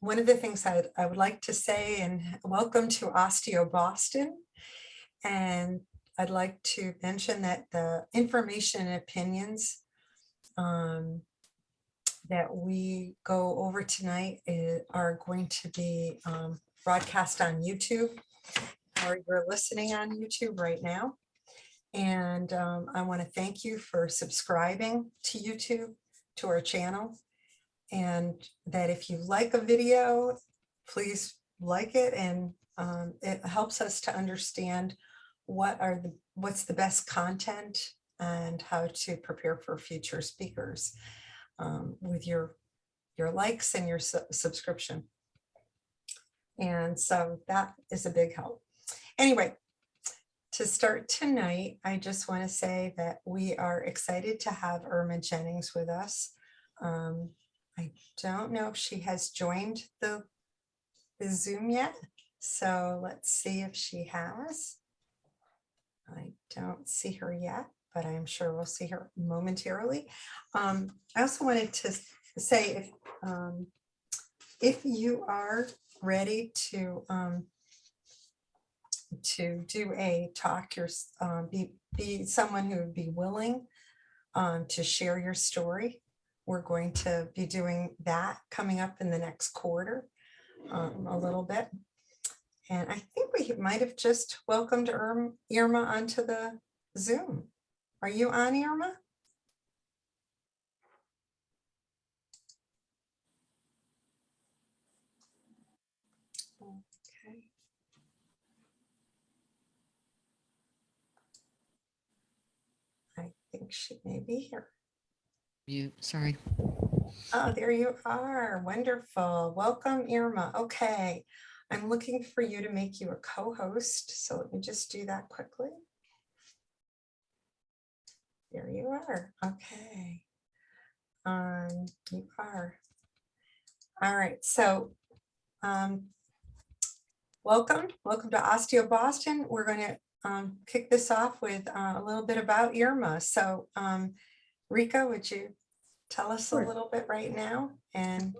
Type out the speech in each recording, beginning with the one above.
One of the things I would like to say, and welcome to Osteo Boston. And I'd like to mention that the information and opinions that we go over tonight are going to be broadcast on YouTube, or you're listening on YouTube right now. And I want to thank you for subscribing to YouTube, to our channel. And that if you like a video, please like it, and it helps us to understand what's the best content and how to prepare for future speakers with your likes and your subscription. And so that is a big help. Anyway, to start tonight, I just want to say that we are excited to have Irma Jennings with us. I don't know if she has joined the Zoom yet, so let's see if she has. I don't see her yet, but I'm sure we'll see her momentarily. I also wanted to say, if you are ready to do a talk, be someone who would be willing to share your story. We're going to be doing that coming up in the next quarter a little bit. And I think we might have just welcomed Irma onto the Zoom. Are you on, Irma? Okay. I think she may be here. Sorry. Oh, there you are. Wonderful. Welcome, Irma. Okay. I'm looking for you to make you a co-host. So let me just do that quickly. There you are. Okay. You are. All right. So welcome to Osteo Boston. We're going to kick this off with a little bit about Irma. So Rika, would you tell us a little bit right now? And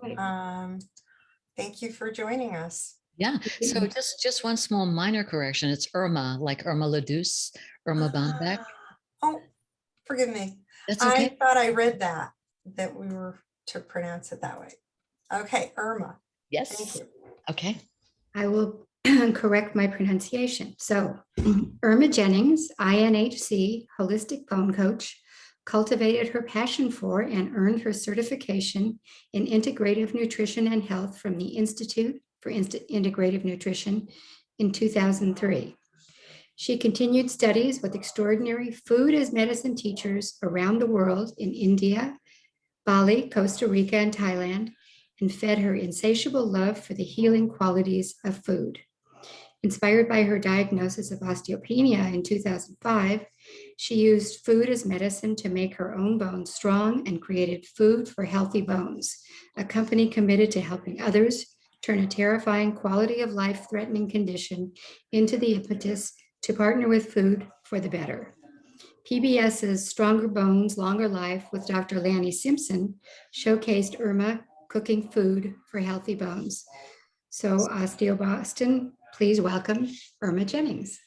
thank you for joining us. Yeah, so just one small minor correction. It's Irma, like Irma Ladouce, Irma Bombeck. Oh, forgive me. That's okay. I thought I read that we were to pronounce it that way. Okay, Irma. Yes. Thank you. Okay. I will correct my pronunciation. So Irma Jennings, INHC, holistic bone coach, cultivated her passion for and earned her certification in integrative nutrition and health from the Institute for Integrative Nutrition in 2003. She continued studies with extraordinary food as medicine teachers around the world in India, Bali, Costa Rica, and Thailand, and fed her insatiable love for the healing qualities of food. Inspired by her diagnosis of osteopenia in 2005, she used food as medicine to make her own bones strong and created Food for Healthy Bones, a company committed to helping others turn a terrifying quality of life threatening condition into the impetus to partner with food for the better. PBS's Stronger Bones, Longer Life with Dr. Lanny Simpson showcased Irma cooking food for healthy bones. So Osteo Boston, please welcome Irma Jennings.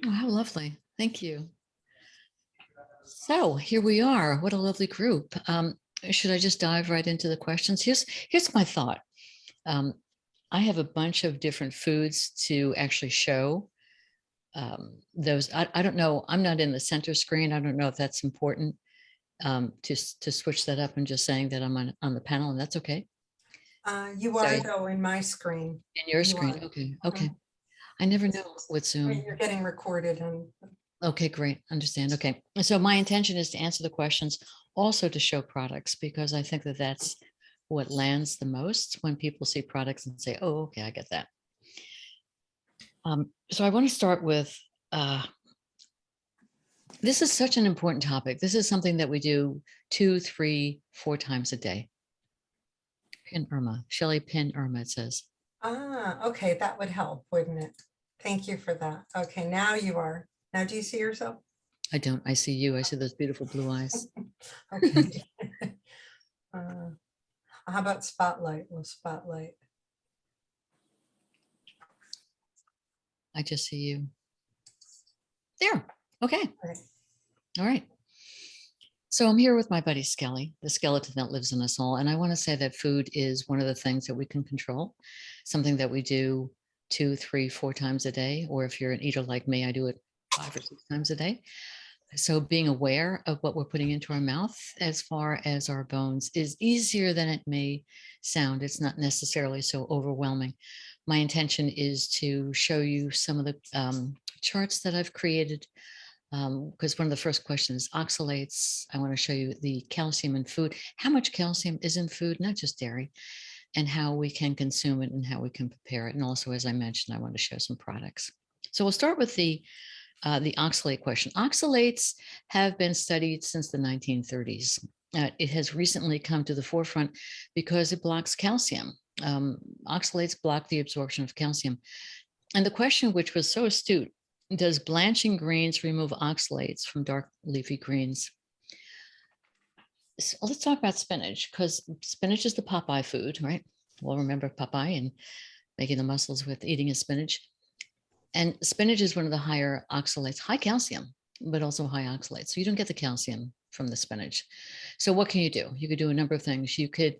Oh, how lovely. Thank you. So here we are. What a lovely group. Should I just dive right into the questions? Here's my thought. I have a bunch of different foods to actually show. Those, I don't know, I'm not in the center screen. I don't know if that's important to switch that up and just saying that I'm on the panel, and that's okay. You are, though, in my screen. In your screen, okay, okay. I never know with Zoom. You're getting recorded. Okay, great, understand, okay. So my intention is to answer the questions, also to show products, because I think that that's what lands the most when people see products and say, oh, okay, I get that. So I want to start with, this is such an important topic. This is something that we do 2, 3, 4 times a day. Pin Irma, Shelley pin Irma, it says. Okay, that would help, wouldn't it? Thank you for that. Okay, now you are. Now do you see yourself? I don't, I see you. I see those beautiful blue eyes. Okay. How about spotlight? We'll spotlight. I just see you there. Okay. Right. All right. So I'm here with my buddy Skelly, the skeleton that lives in us all. And I want to say that food is one of the things that we can control, something that we do 2, 3, 4 times a day. Or if you're an eater like me, I do it 5 or 6 times a day. So being aware of what we're putting into our mouth as far as our bones is easier than it may sound. It's not necessarily so overwhelming. My intention is to show you some of the charts that I've created, because one of the first questions is oxalates. I want to show you the calcium in food, how much calcium is in food, not just dairy, and how we can consume it and how we can prepare it. And also, as I mentioned, I want to show some products. So we'll start with the oxalate question. Oxalates have been studied since the 1930s. It has recently come to the forefront because it blocks calcium. Oxalates block the absorption of calcium. And the question, which was so astute, does blanching greens remove oxalates from dark leafy greens? So let's talk about spinach, because spinach is the Popeye food, right? We'll remember Popeye and making the muscles with eating his spinach. And spinach is one of the higher oxalates, high calcium, but also high oxalates. So you don't get the calcium from the spinach. So what can you do? You could do a number of things. You could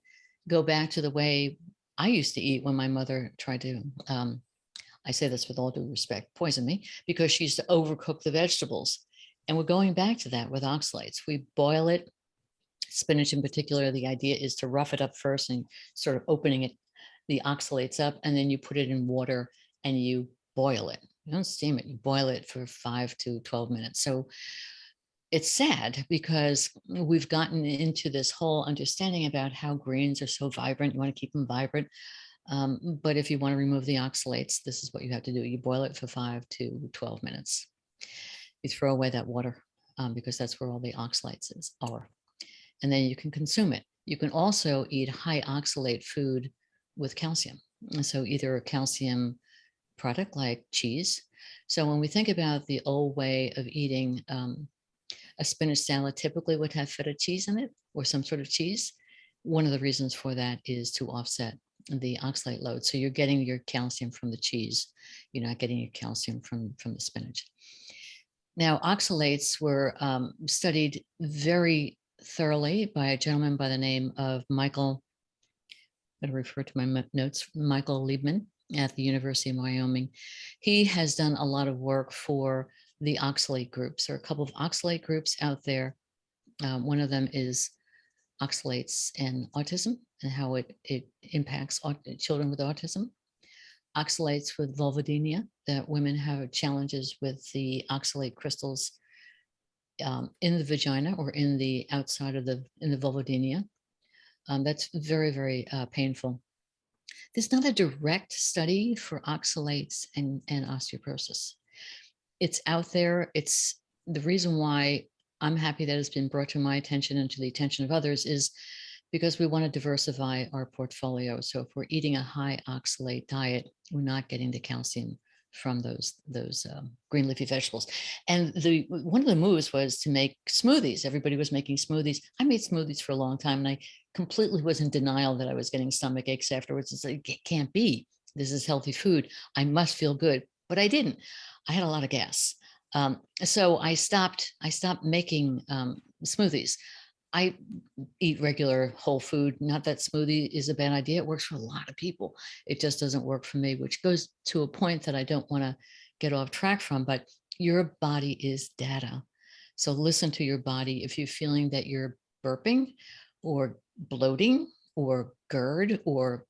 go back to the way I used to eat when my mother tried to, I say this with all due respect, poison me, because she used to overcook the vegetables. And we're going back to that with oxalates. We boil it. Spinach in particular, the idea is to rough it up first and sort of opening it, the oxalates up, and then you put it in water and you boil it. You don't steam it, you boil it for 5 to 12 minutes. So it's sad because we've gotten into this whole understanding about how greens are so vibrant. You want to keep them vibrant. But if you want to remove the oxalates, this is what you have to do. You boil it for 5 to 12 minutes. You throw away that water because that's where all the oxalates are. And then you can consume it. You can also eat high oxalate food with calcium. And so either a calcium product like cheese. So when we think about the old way of eating, a spinach salad typically would have feta cheese in it or some sort of cheese. One of the reasons for that is to offset the oxalate load. So you're getting your calcium from the cheese. You're not getting your calcium from the spinach. Now, oxalates were studied very thoroughly by a gentleman by the name of Michael, I'm going to refer to my notes, Michael Liebman at the University of Wyoming. He has done a lot of work for the oxalate groups. There are a couple of oxalate groups out there. One of them is oxalates and autism and how it impacts children with autism. Oxalates with vulvodynia, that women have challenges with the oxalate crystals in the vagina or in the outside of the vulvodynia. That's very, very painful. There's not a direct study for oxalates and osteoporosis. It's out there. It's the reason why I'm happy that it's been brought to my attention and to the attention of others is because we want to diversify our portfolio. So if we're eating a high oxalate diet, we're not getting the calcium from those green leafy vegetables. And one of the moves was to make smoothies. Everybody was making smoothies. I made smoothies for a long time, and I completely was in denial that I was getting stomach aches afterwards. It's like, it can't be. This is healthy food. I must feel good, but I didn't. I had a lot of gas. So I stopped making smoothies. I eat regular whole food. Not that smoothie is a bad idea. It works for a lot of people. It just doesn't work for me, which goes to a point that I don't want to get off track from, but your body is data. So listen to your body. If you're feeling that you're burping or bloating or GERD or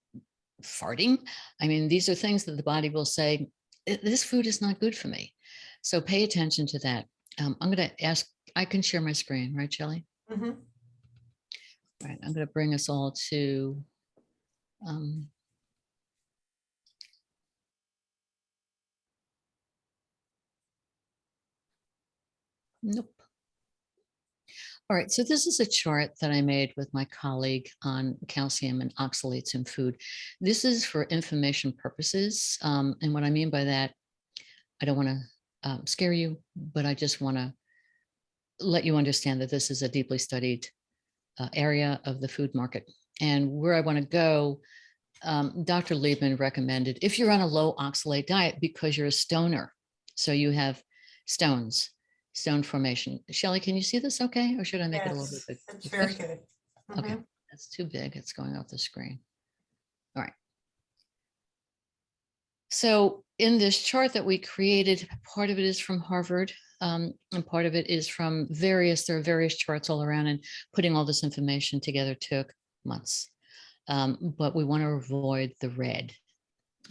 farting, I mean, these are things that the body will say, this food is not good for me. So pay attention to that. I'm going to ask, I can share my screen, right, Shelley? Mm-hmm. All right, I'm going to bring us all to nope. All right, so this is a chart that I made with my colleague on calcium and oxalates in food. This is for information purposes. And what I mean by that, I don't want to scare you, but I just want to let you understand that this is a deeply studied area of the food market. And where I want to go, Dr. Liebman recommended if you're on a low oxalate diet because you're a stoner, so you have stones, stone formation. Shelley, can you see this okay? Or should I make it a little bit Yes, big? it's You very good? good. Okay, Mhm. that's too big. It's going off the screen. All right. So in this chart that we created, part of it is from Harvard, and part of it is from there are various charts all around, and putting all this information together took months. But we want to avoid the red.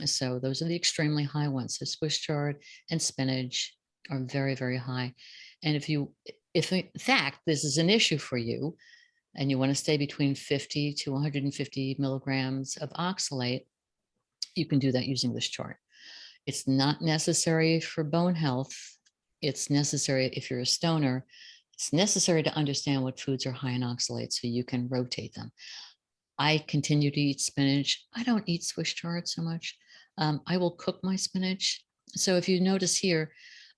So those are the extremely high ones. So Swiss chard and spinach are very, very high. And if in fact this is an issue for you and you want to stay between 50 to 150 milligrams of oxalate, you can do that using this chart. It's not necessary for bone health. It's necessary if you're a stoner. It's necessary to understand what foods are high in oxalate so you can rotate them. I continue to eat spinach. I don't eat Swiss chard so much. I will cook my spinach. So if you notice here,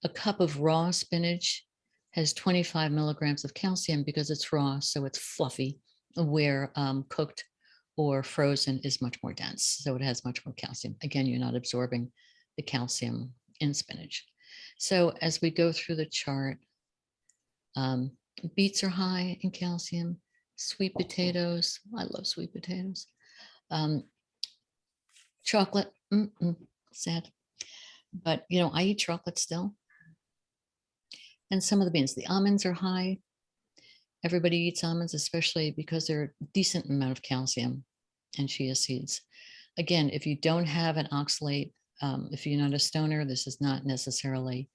a cup of raw spinach has 25 milligrams of calcium because it's raw, so it's fluffy, where cooked or frozen is much more dense. So it has much more calcium. Again, you're not absorbing the calcium in spinach. So as we go through the chart, beets are high in calcium, sweet potatoes. I love sweet potatoes. Chocolate, sad. But, I eat chocolate still. And some of the beans, the almonds are high. Everybody eats almonds, especially because they're a decent amount of calcium, and chia seeds. Again, if you don't have an oxalate, if you're not a stoner, this is not necessarily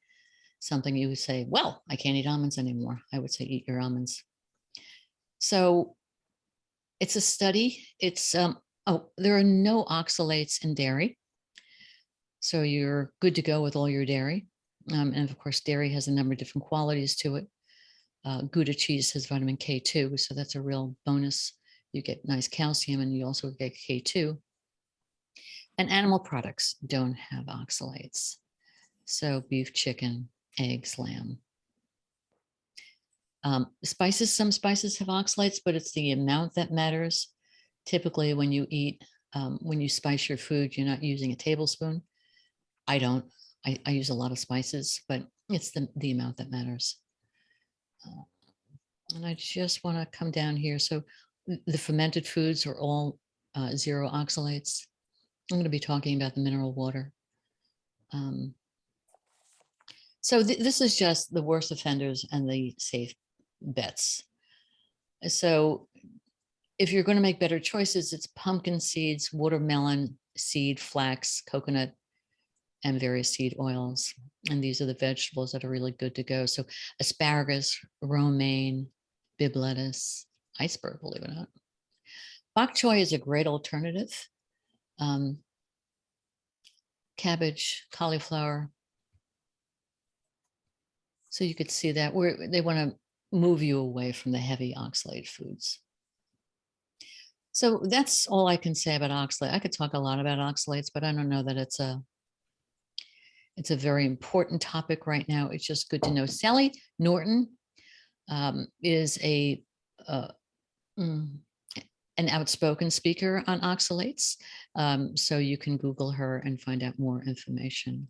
something you would say, well, I can't eat almonds anymore. I would say eat your almonds. So it's a study. It's, there are no oxalates in dairy. So you're good to go with all your dairy. And of course, dairy has a number of different qualities to it. Gouda cheese has vitamin K2, so that's a real bonus. You get nice calcium and you also get K2. And animal products don't have oxalates. So beef, chicken, eggs, lamb. Spices, some spices have oxalates, but it's the amount that matters. Typically, when you eat, when you spice your food, you're not using a tablespoon. I don't. I use a lot of spices, but it's the amount that matters. And I just want to come down here. So the fermented foods are all 0 oxalates. I'm going to be talking about the mineral water. So this is just the worst offenders and the safe bets. So if you're going to make better choices, it's pumpkin seeds, watermelon seed, flax, coconut, and various seed oils. And these are the vegetables that are really good to go. So asparagus, romaine, Bib lettuce, iceberg, believe it or not. Bok choy is a great alternative. Cabbage, cauliflower. So you could see that where they want to move you away from the heavy oxalate foods. So that's all I can say about oxalate. I could talk a lot about oxalates, but I don't know that it's a very important topic right now. It's just good to know. Sally Norton is an outspoken speaker on oxalates. So you can Google her and find out more information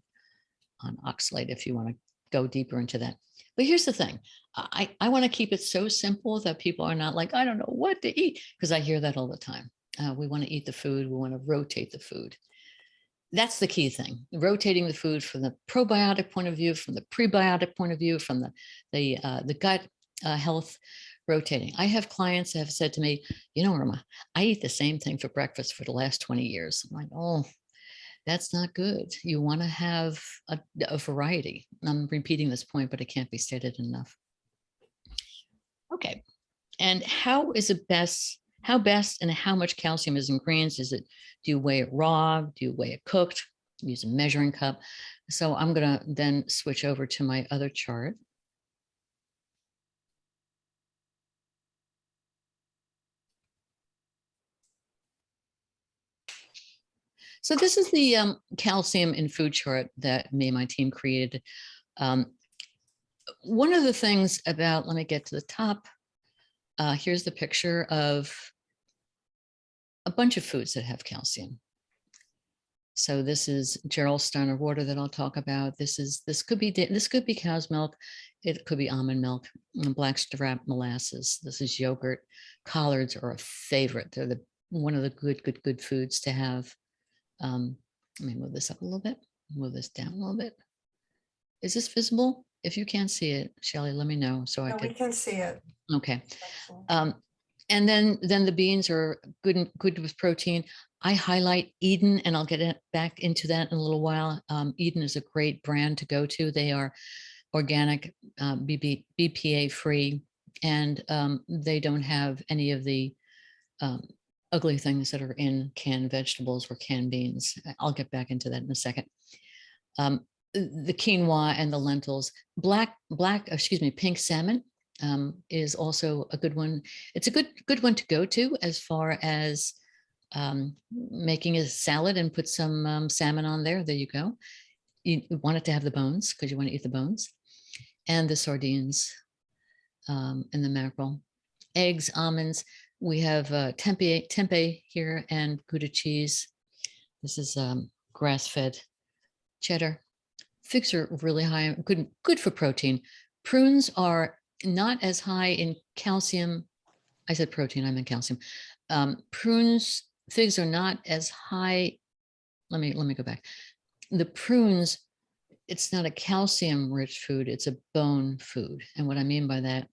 on oxalate if you want to go deeper into that. But here's the thing. I want to keep it so simple that people are not like, I don't know what to eat, because I hear that all the time. We want to eat the food. We want to rotate the food. That's the key thing, rotating the food from the probiotic point of view, from the prebiotic point of view, from the gut health, rotating. I have clients that have said to me, Irma, I eat the same thing for breakfast for the last 20 years. I'm like, oh, that's not good. You want to have a variety. I'm repeating this point, but it can't be stated enough. Okay. And how best and how much calcium is in greens? Do you weigh it raw? Do you weigh it cooked? Use a measuring cup. So I'm going to then switch over to my other chart. So this is the calcium in food chart that me and my team created. One of the things about, let me get to the top. Here's the picture of a bunch of foods that have calcium. So this is Geraldstoner water that I'll talk about. This could be cow's milk. It could be almond milk, blackstrap molasses. This is yogurt. Collards are a favorite. They're one of the good foods to have. Let me move this up a little bit. Move this down a little bit. Is this visible? If you can't see it, Shelley, let me know so I No, we could. can see it. Okay. Excellent. And then the beans are good with protein. I highlight Eden, and I'll get back into that in a little while. Eden is a great brand to go to. They are organic, BPA free, and they don't have any of the ugly things that are in canned vegetables or canned beans. I'll get back into that in a second. The quinoa and the lentils, pink salmon is also a good one. It's a good one to go to as far as making a salad and put some salmon on there. There you go. You want it to have the bones because you want to eat the bones, and the sardines and the mackerel. Eggs, almonds. We have tempeh here and Gouda cheese. This is grass-fed cheddar. Figs are really high, good for protein. Prunes are not as high in calcium. I said protein, I meant calcium. Figs are not as high. Let me go back. The prunes, it's not a calcium rich food, it's a bone food. And what I mean by that,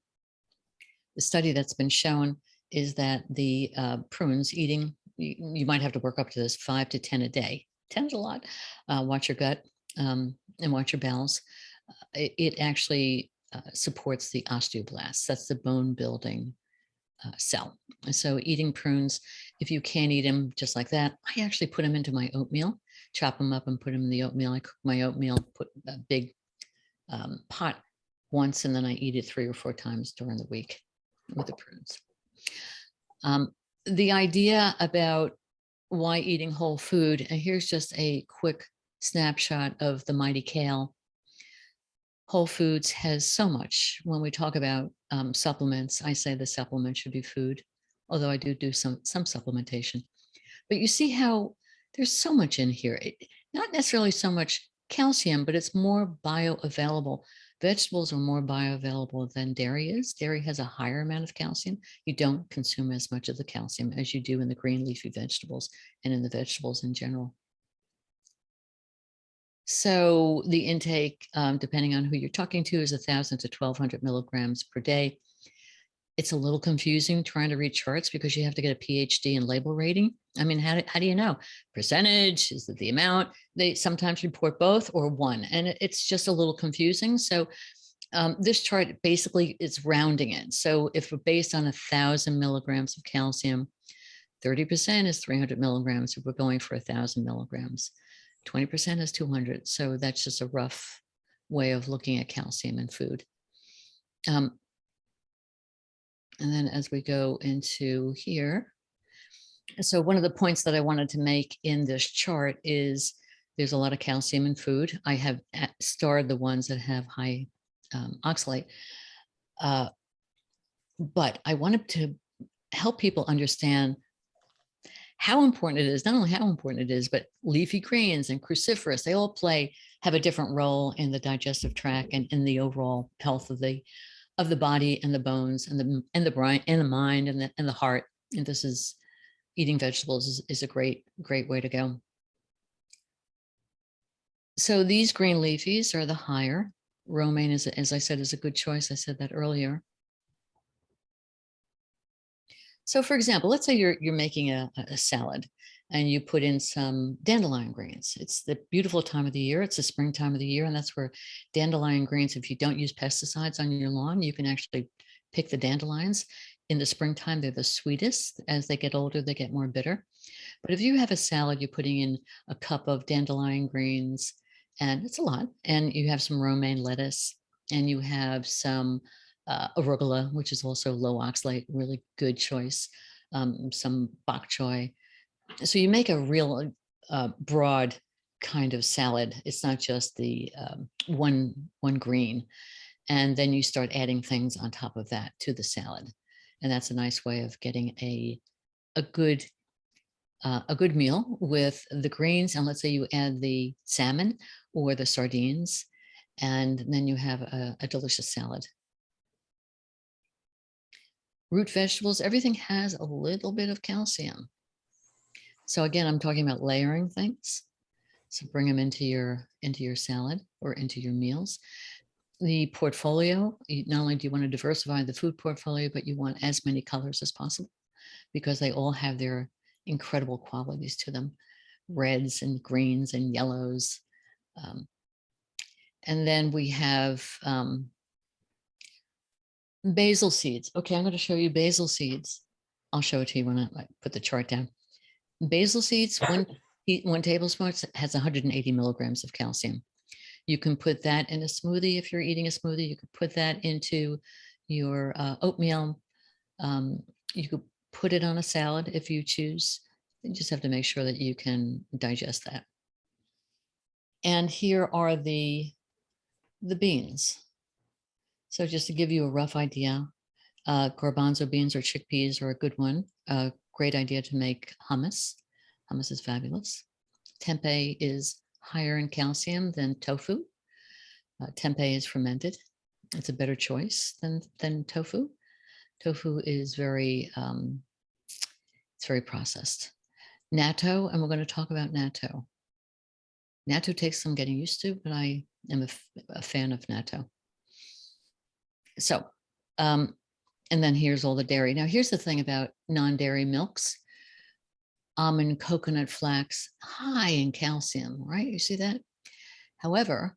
the study that's been shown is that the prunes eating, you might have to work up to this 5 to 10 a day. 10 is a lot. Watch your gut and watch your bowels. It actually supports the osteoblasts. That's the bone building cell. So eating prunes, if you can't eat them just like that, I actually put them into my oatmeal, chop them up and put them in the oatmeal. I cook my oatmeal, put a big pot once, and then I eat it 3 or 4 times during the week with the prunes. The idea about why eating whole food, and here's just a quick snapshot of the mighty kale. Whole foods has so much. When we talk about supplements, I say the supplement should be food, although I do some supplementation. But you see how there's so much in here. Not necessarily so much calcium, but it's more bioavailable. Vegetables are more bioavailable than dairy is. Dairy has a higher amount of calcium. You don't consume as much of the calcium as you do in the green leafy vegetables and in the vegetables in general. So the intake, depending on who you're talking to, is 1,000 to 1,200 milligrams per day. It's a little confusing trying to read charts because you have to get a PhD in label rating. I mean, how do you know? Percentage, is it the amount? They sometimes report both or one, and it's just a little confusing. So this chart basically is rounding it. So if we're based on 1,000 milligrams of calcium, 30% is 300 milligrams if we're going for 1,000 milligrams. 20% is 200. So that's just a rough way of looking at calcium in food. And then as we go into here, so one of the points that I wanted to make in this chart is there's a lot of calcium in food. I have starred the ones that have high oxalate. But I wanted to help people understand how important it is, not only how important it is, but leafy greens and cruciferous, they all have a different role in the digestive tract and in the overall health of the body and the bones and the brain and the mind and the heart. And this is eating vegetables is a great way to go. So these green leafies are the higher. Romaine is, as I said, is a good choice. I said that earlier. So for example, let's say you're making a salad and you put in some dandelion greens. It's the beautiful time of the year. It's the springtime of the year. And that's where dandelion greens, if you don't use pesticides on your lawn, you can actually pick the dandelions. In the springtime, they're the sweetest. As they get older, they get more bitter. But if you have a salad, you're putting in a cup of dandelion greens, and it's a lot. And you have some romaine lettuce, and you have some arugula, which is also low oxalate, really good choice. Some bok choy. So you make a real broad kind of salad. It's not just the one green. And then you start adding things on top of that to the salad. And that's a nice way of getting a good a good meal with the greens, and let's say you add the salmon or the sardines, and then you have a delicious salad. Root vegetables, everything has a little bit of calcium. So again, I'm talking about layering things. So bring them into your salad or into your meals. The portfolio, not only do you want to diversify the food portfolio, but you want as many colors as possible because they all have their incredible qualities to them. Reds and greens and yellows. And then we have basil seeds. Okay, I'm going to show you basil seeds. I'll show it to you when I put the chart down. Basil seeds, one tablespoon has 180 milligrams of calcium. You can put that in a smoothie. If you're eating a smoothie, you could put that into your oatmeal. You could put it on a salad if you choose. You just have to make sure that you can digest that. And here are the beans. So just to give you a rough idea, garbanzo beans or chickpeas are a good one. Great idea to make hummus. Hummus is fabulous. Tempeh is higher in calcium than tofu. Tempeh is fermented. It's a better choice than tofu. Tofu is very, it's very processed. Natto, and we're going to talk about natto. Natto takes some getting used to, but I am a fan of natto. So, and then here's all the dairy. Now, here's the thing about non-dairy milks. Almond, coconut, flax, high in calcium, right? You see that? However,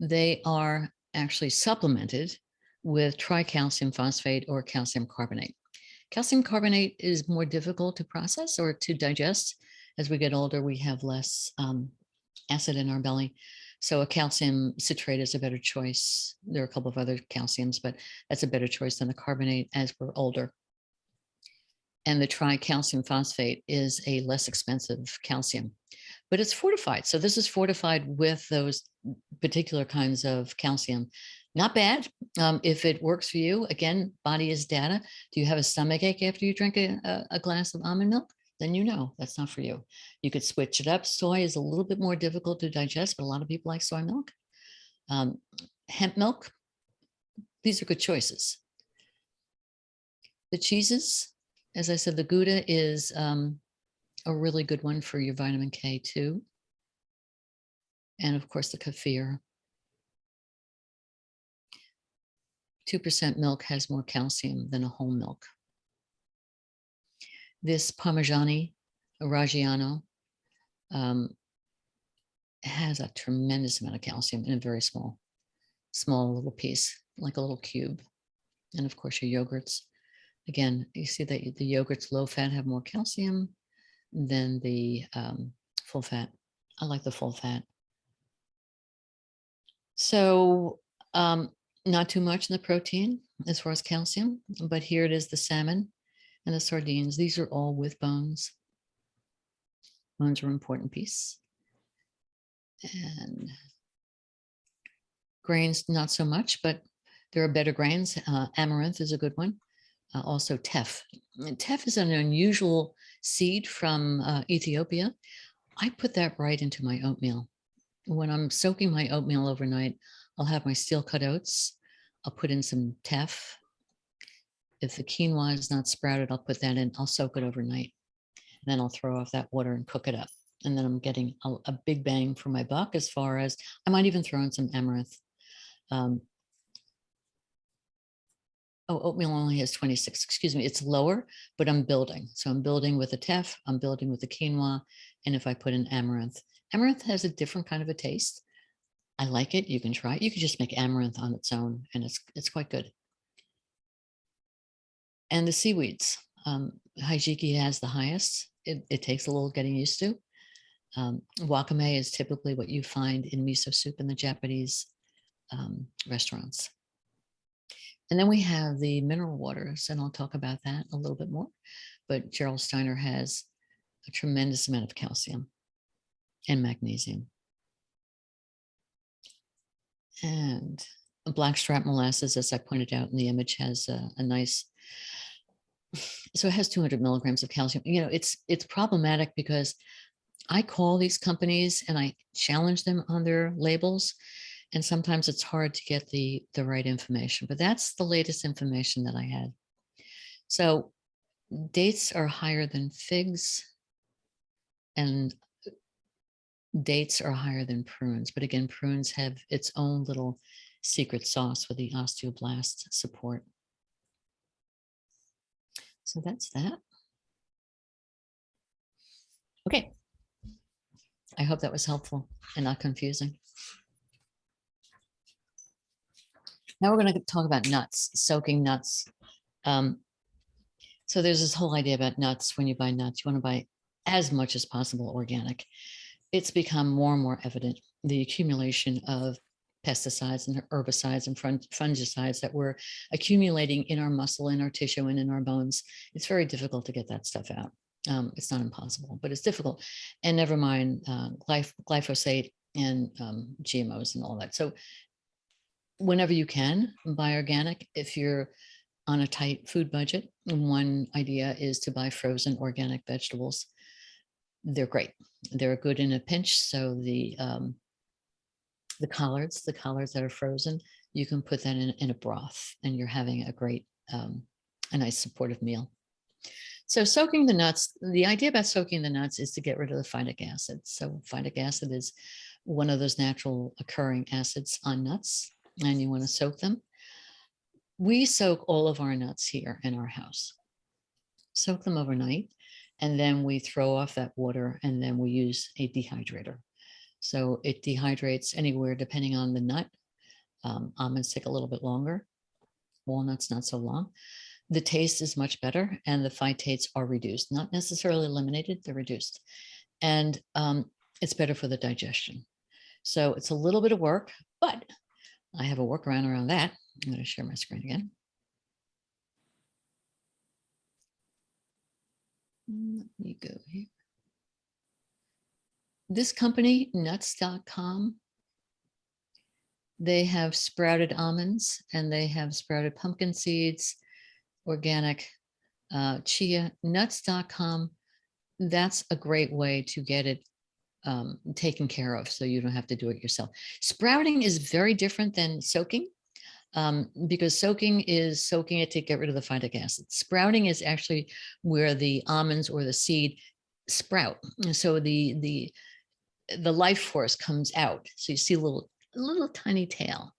they are actually supplemented with tricalcium phosphate or calcium carbonate. Calcium carbonate is more difficult to process or to digest. As we get older, we have less acid in our belly. So a calcium citrate is a better choice. There are a couple of other calciums, but that's a better choice than a carbonate as we're older. And the tricalcium phosphate is a less expensive calcium, but it's fortified. So this is fortified with those particular kinds of calcium. Not bad. If it works for you, again, body is data. Do you have a stomach ache after you drink a glass of almond milk? Then you know that's not for you. You could switch it up. Soy is a little bit more difficult to digest, but a lot of people like soy milk. Hemp milk, these are good choices. The cheeses, as I said, the Gouda is a really good one for your vitamin K too. And of course the kefir. 2% milk has more calcium than a whole milk. This Parmigiani Reggiano has a tremendous amount of calcium in a very small little piece, like a little cube. And of course your yogurts. Again, you see that the yogurts low fat have more calcium than the full fat. I like the full fat. So not too much in the protein as far as calcium, but here it is, the salmon and the sardines. These are all with bones. Bones are an important piece. And grains, not so much, but there are better grains. Amaranth is a good one. Also teff. And teff is an unusual seed from Ethiopia. I put that right into my oatmeal. When I'm soaking my oatmeal overnight, I'll have my steel cut oats. I'll put in some teff. If the quinoa is not sprouted, I'll put that in. I'll soak it overnight. And then I'll throw off that water and cook it up. And then I'm getting a big bang for my buck as far as, I might even throw in some amaranth. Oatmeal only has 26, excuse me, it's lower, but I'm building. So I'm building with the teff, I'm building with the quinoa, and if I put in amaranth. Amaranth has a different kind of a taste. I like it, you can try it. You could just make amaranth on its own, and it's quite good. And the seaweeds, hijiki has the highest. It takes a little getting used to. Wakame is typically what you find in miso soup in the Japanese restaurants. And then we have the mineral waters, and I'll talk about that a little bit more. But Gerald Steiner has a tremendous amount of calcium and magnesium. And blackstrap molasses, as I pointed out in the image, has a nice so it has 200 milligrams of calcium. You know, it's problematic because I call these companies and I challenge them on their labels. And sometimes it's hard to get the right information, but that's the latest information that I had. So dates are higher than figs and dates are higher than prunes. But again, prunes have its own little secret sauce with the osteoblast support. So that's that. Okay. I hope that was helpful and not confusing. Now we're going to talk about nuts, soaking nuts. So there's this whole idea about nuts. When you buy nuts, you want to buy as much as possible organic. It's become more and more evident, the accumulation of pesticides and herbicides and fungicides that we're accumulating in our muscle, in our tissue, and in our bones. It's very difficult to get that stuff out. It's not impossible, but it's difficult. And never mind glyphosate and GMOs and all that. So whenever you can, buy organic. If you're on a tight food budget, one idea is to buy frozen organic vegetables. They're great. They're good in a pinch. So the collards that are frozen, you can put that in a broth and you're having a great, a nice supportive meal. So soaking the nuts, the idea about soaking the nuts is to get rid of the phytic acid. So phytic acid is one of those natural occurring acids on nuts, and you want to soak them. We soak all of our nuts here in our house, soak them overnight, and then we throw off that water, and then we use a dehydrator. So it dehydrates anywhere depending on the nut. Almonds take a little bit longer, walnuts not so long. The taste is much better, and the phytates are reduced, not necessarily eliminated, they're reduced. And it's better for the digestion. So it's a little bit of work, but I have a workaround around that. I'm going to share my screen again. Let me go here. This company, nuts.com, they have sprouted almonds and they have sprouted pumpkin seeds, organic chia. Nuts.com, that's a great way to get it taken care of, so you don't have to do it yourself. Sprouting is very different than soaking, because soaking is soaking it to get rid of the phytic acid. Sprouting is actually where the almonds or the seed sprout. And so the life force comes out. So you see a little tiny tail.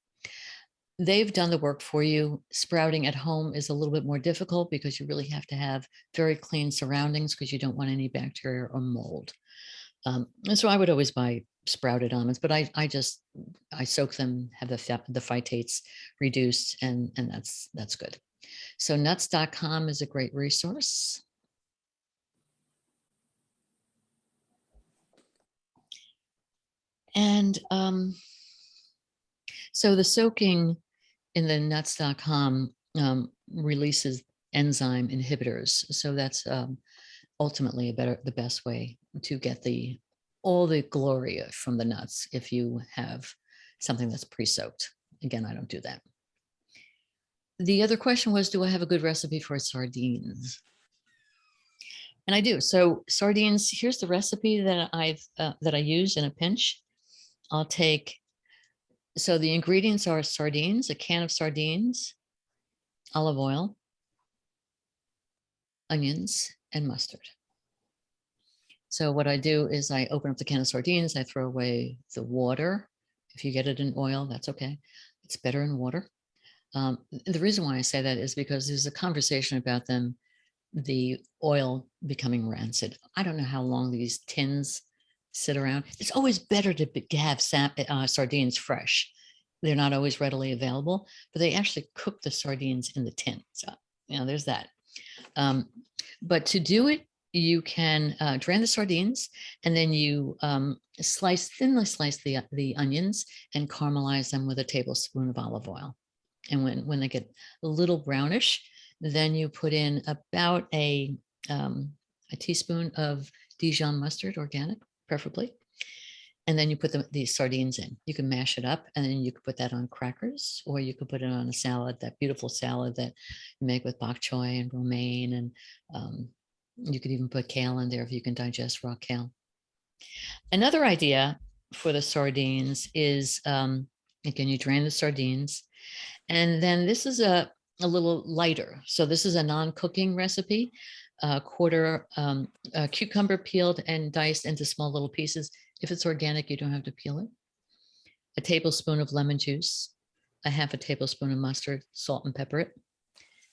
They've done the work for you. Sprouting at home is a little bit more difficult because you really have to have very clean surroundings because you don't want any bacteria or mold. And so I would always buy sprouted almonds, but I soak them, have the phytates reduced, and that's good. So nuts.com is a great resource. And so the soaking in the nuts.com releases enzyme inhibitors. So that's ultimately the best way to get all the glory from the nuts if you have something that's pre-soaked. Again, I don't do that. The other question was, do I have a good recipe for sardines? And I do. So sardines, here's the recipe that I use in a pinch. I'll take, so the ingredients are sardines, a can of sardines, olive oil, onions, and mustard. So what I do is I open up the can of sardines, I throw away the water. If you get it in oil, that's okay. It's better in water. The reason why I say that is because there's a conversation about them, the oil becoming rancid. I don't know how long these tins sit around. It's always better to have sardines fresh. They're not always readily available, but they actually cook the sardines in the tin. So, there's that. But to do it, you can drain the sardines, and then you thinly slice the onions and caramelize them with a tablespoon of olive oil. And when they get a little brownish, then you put in about a teaspoon of Dijon mustard, organic, preferably. And then you put these sardines in. You can mash it up, and then you could put that on crackers, or you could put it on a salad, that beautiful salad that you make with bok choy and romaine. And you could even put kale in there if you can digest raw kale. Another idea for the sardines is, again, you drain the sardines. And then this is a little lighter. So this is a non-cooking recipe. Quarter cucumber peeled and diced into small little pieces. If it's organic, you don't have to peel it. A tablespoon of lemon juice, a half a tablespoon of mustard, salt and pepper it,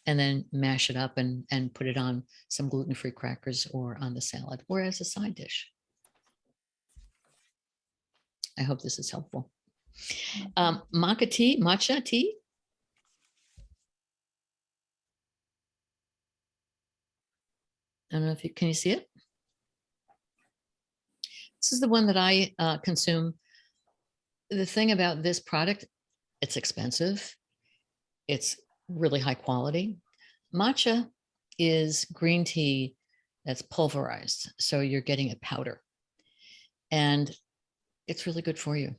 and then mash it up and put it on some gluten-free crackers or on the salad or as a side dish. I hope this is helpful. Matcha tea. I don't know if can you see it? This is the one that I consume. The thing about this product, it's expensive. It's really high quality. Matcha is green tea that's pulverized. So you're getting a powder. And it's really good for you.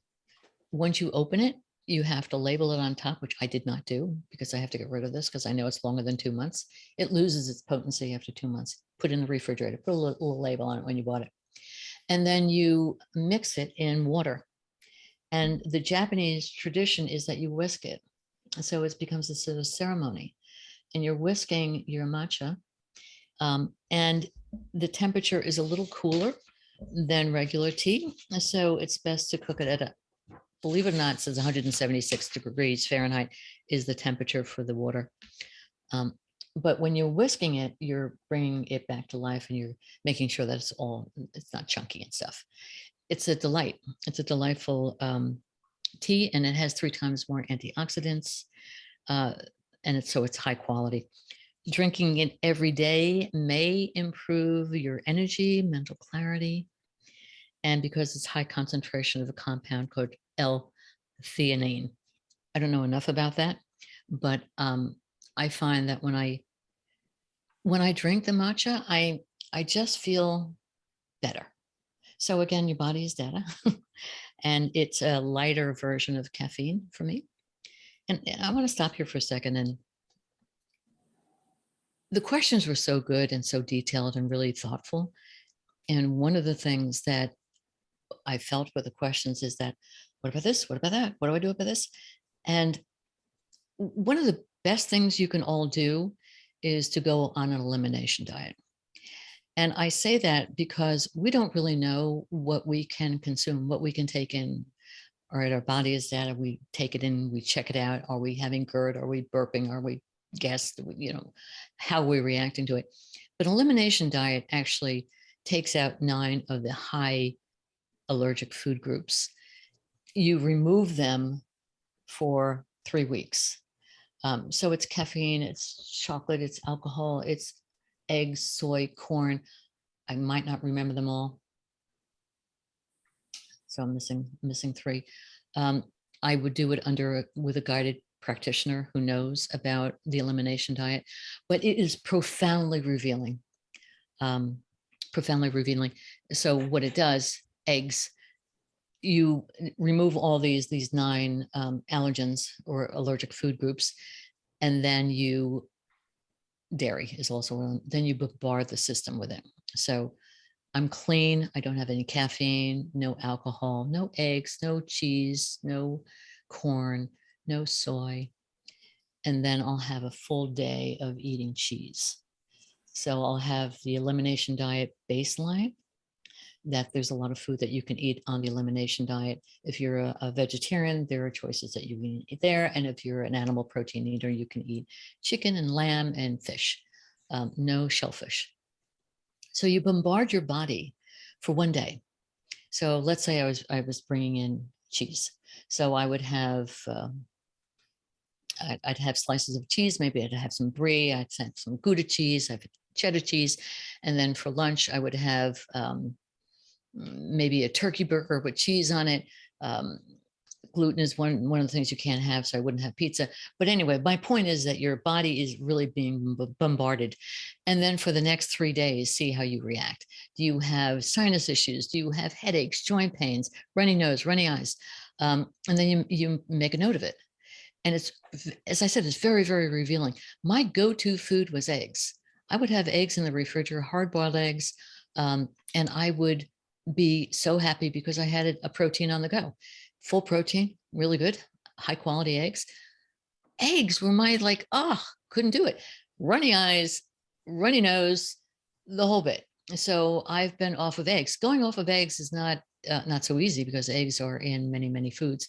Once you open it, you have to label it on top, which I did not do because I have to get rid of this because I know it's longer than 2 months. It loses its potency after 2 months. Put it in the refrigerator, put a little label on it when you bought it. And then you mix it in water. And the Japanese tradition is that you whisk it. So it becomes a sort of ceremony. And you're whisking your matcha. And the temperature is a little cooler than regular tea. So it's best to cook it at believe it or not, it says 176 degrees Fahrenheit is the temperature for the water. But when you're whisking it, you're bringing it back to life and you're making sure that it's not chunky and stuff. It's a delight. It's a delightful tea, and it has 3 times more antioxidants. And it's high quality. Drinking it every day may improve your energy, mental clarity. And because it's high concentration of a compound called L-theanine. I don't know enough about that, but I find that when I drink the matcha, I just feel better. So again, your body is data, and it's a lighter version of caffeine for me. And I want to stop here for a second. And the questions were so good and so detailed and really thoughtful. And one of the things that I felt with the questions is that, what about this? What about that? What do I do about this? And one of the best things you can all do is to go on an elimination diet. And I say that because we don't really know what we can consume, what we can take in. All right, our body is data. We take it in, we check it out. Are we having GERD? Are we burping? Are we gas? How we're reacting to it. But elimination diet actually takes out 9 of the high allergic food groups. You remove them for 3 weeks. So it's caffeine, it's chocolate, it's alcohol, it's eggs, soy, corn. I might not remember them all. So I'm missing 3. I would do it with a guided practitioner who knows about the elimination diet, but it is profoundly revealing. Profoundly revealing. So what it does, eggs, you remove all these 9 allergens or allergic food groups, and then dairy is also one. Then you bombard the system with it. So I'm clean. I don't have any caffeine, no alcohol, no eggs, no cheese, no corn, no soy. And then I'll have a full day of eating cheese. So I'll have the elimination diet baseline, that there's a lot of food that you can eat on the elimination diet. If you're a vegetarian, there are choices that you can eat there. And if you're an animal protein eater, you can eat chicken and lamb and fish, no shellfish. So you bombard your body for 1 day. So let's say I was bringing in cheese. So I would have, I'd have slices of cheese. Maybe I'd have some brie. I'd have some Gouda cheese. I'd have cheddar cheese. And then for lunch, I would have maybe a turkey burger with cheese on it, gluten is one of the things you can't have, so I wouldn't have pizza. But anyway, my point is that your body is really being bombarded. And then for the next 3 days, see how you react. Do you have sinus issues? Do you have headaches, joint pains, runny nose, runny eyes? And then you make a note of it. And it's, as I said, it's very, very revealing. My go-to food was eggs. I would have eggs in the refrigerator, hard-boiled eggs, and I would be so happy because I had a protein on the go. Full protein, really good, high quality eggs. Eggs were my couldn't do it. Runny eyes, runny nose, the whole bit. So I've been off of eggs. Going off of eggs is not so easy because eggs are in many, many foods.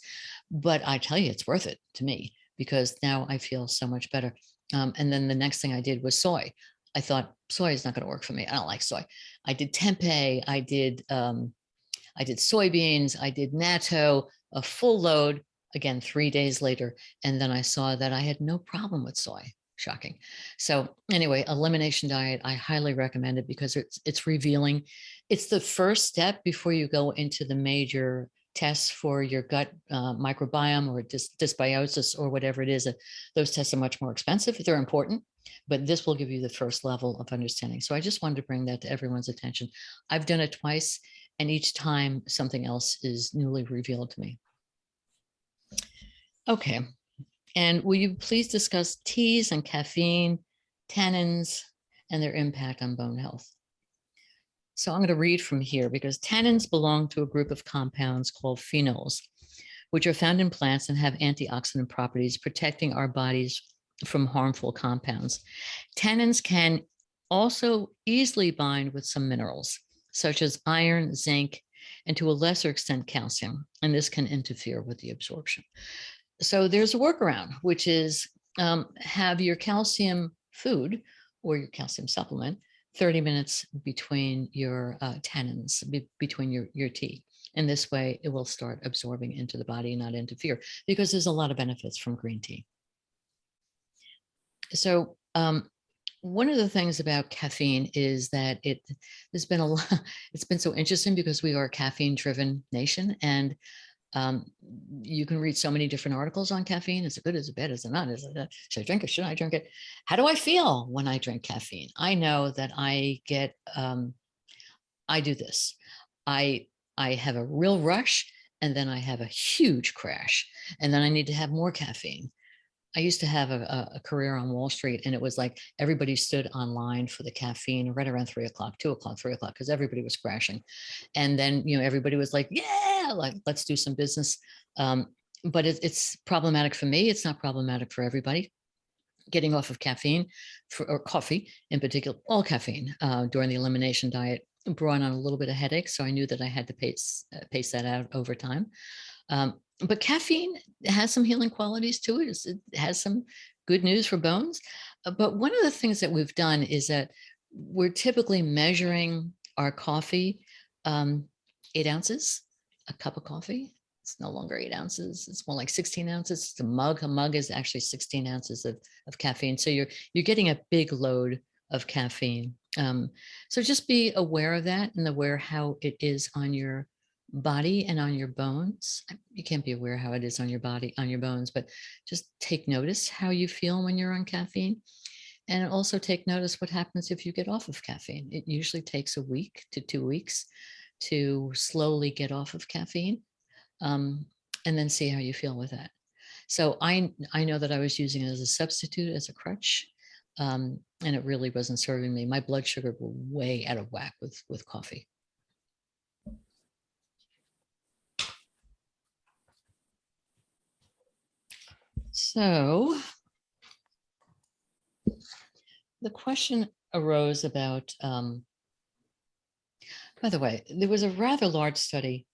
But I tell you, it's worth it to me because now I feel so much better. And then the next thing I did was soy. I thought soy is not going to work for me. I don't like soy. I did tempeh. I did soybeans. I did natto, a full load, again, 3 days later. And then I saw that I had no problem with soy. Shocking. So anyway, Elimination Diet, I highly recommend it because it's revealing. It's the first step before you go into the major tests for your gut microbiome or dysbiosis or whatever it is. Those tests are much more expensive. They're important, but this will give you the first level of understanding. So I just wanted to bring that to everyone's attention. I've done it twice, and each time something else is newly revealed to me. Okay. And will you please discuss teas and caffeine, tannins, and their impact on bone health? So I'm going to read from here because tannins belong to a group of compounds called phenols, which are found in plants and have antioxidant properties, protecting our bodies from harmful compounds. Tannins can also easily bind with some minerals, such as iron, zinc, and to a lesser extent, calcium, and this can interfere with the absorption. So there's a workaround, which is have your calcium food or your calcium supplement 30 minutes between your tannins, between your tea. And this way it will start absorbing into the body and not interfere because there's a lot of benefits from green tea. So one of the things about caffeine is that it's been so interesting because we are a caffeine driven nation, and you can read so many different articles on caffeine. Is it good? Is it bad? Is it not? Should I drink it? Should I drink it? How do I feel when I drink caffeine? I know that I get, I do this. I have a real rush, and then I have a huge crash, and then I need to have more caffeine. I used to have a career on Wall Street, and it was like everybody stood online for the caffeine right around 3 o'clock, 2 o'clock, 3 o'clock, because everybody was crashing. And then, everybody was like, yeah, let's do some business. But it's problematic for me. It's not problematic for everybody. Getting off of caffeine or coffee in particular, all caffeine during the elimination diet brought on a little bit of headache. So I knew that I had to pace that out over time. But caffeine has some healing qualities to it. It has some good news for bones. But one of the things that we've done is that we're typically measuring our coffee, 8 ounces, a cup of coffee. It's no longer 8 ounces. It's more like 16 ounces. It's a mug. A mug is actually 16 ounces of caffeine. So you're getting a big load of caffeine. So just be aware of that and aware how it is on your body and on your bones. You can't be aware how it is on your body, on your bones, but just take notice how you feel when you're on caffeine. And also take notice what happens if you get off of caffeine. It usually takes a week to 2 weeks to slowly get off of caffeine, and then see how you feel with that. So I know that I was using it as a substitute, as a crutch, and it really wasn't serving me. My blood sugar were way out of whack with coffee. So the question arose about, by the way, there was a rather large study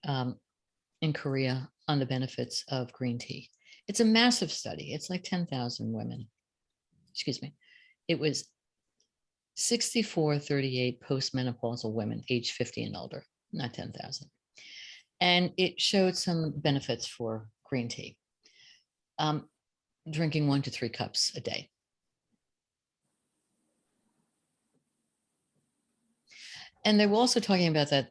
in Korea on the benefits of green tea. It's a massive study. It's like 10,000 women. Excuse me. It was 6438 postmenopausal women, age 50 and older, not 10,000. And it showed some benefits for green tea. Drinking 1 to 3 cups a day. And they were also talking about that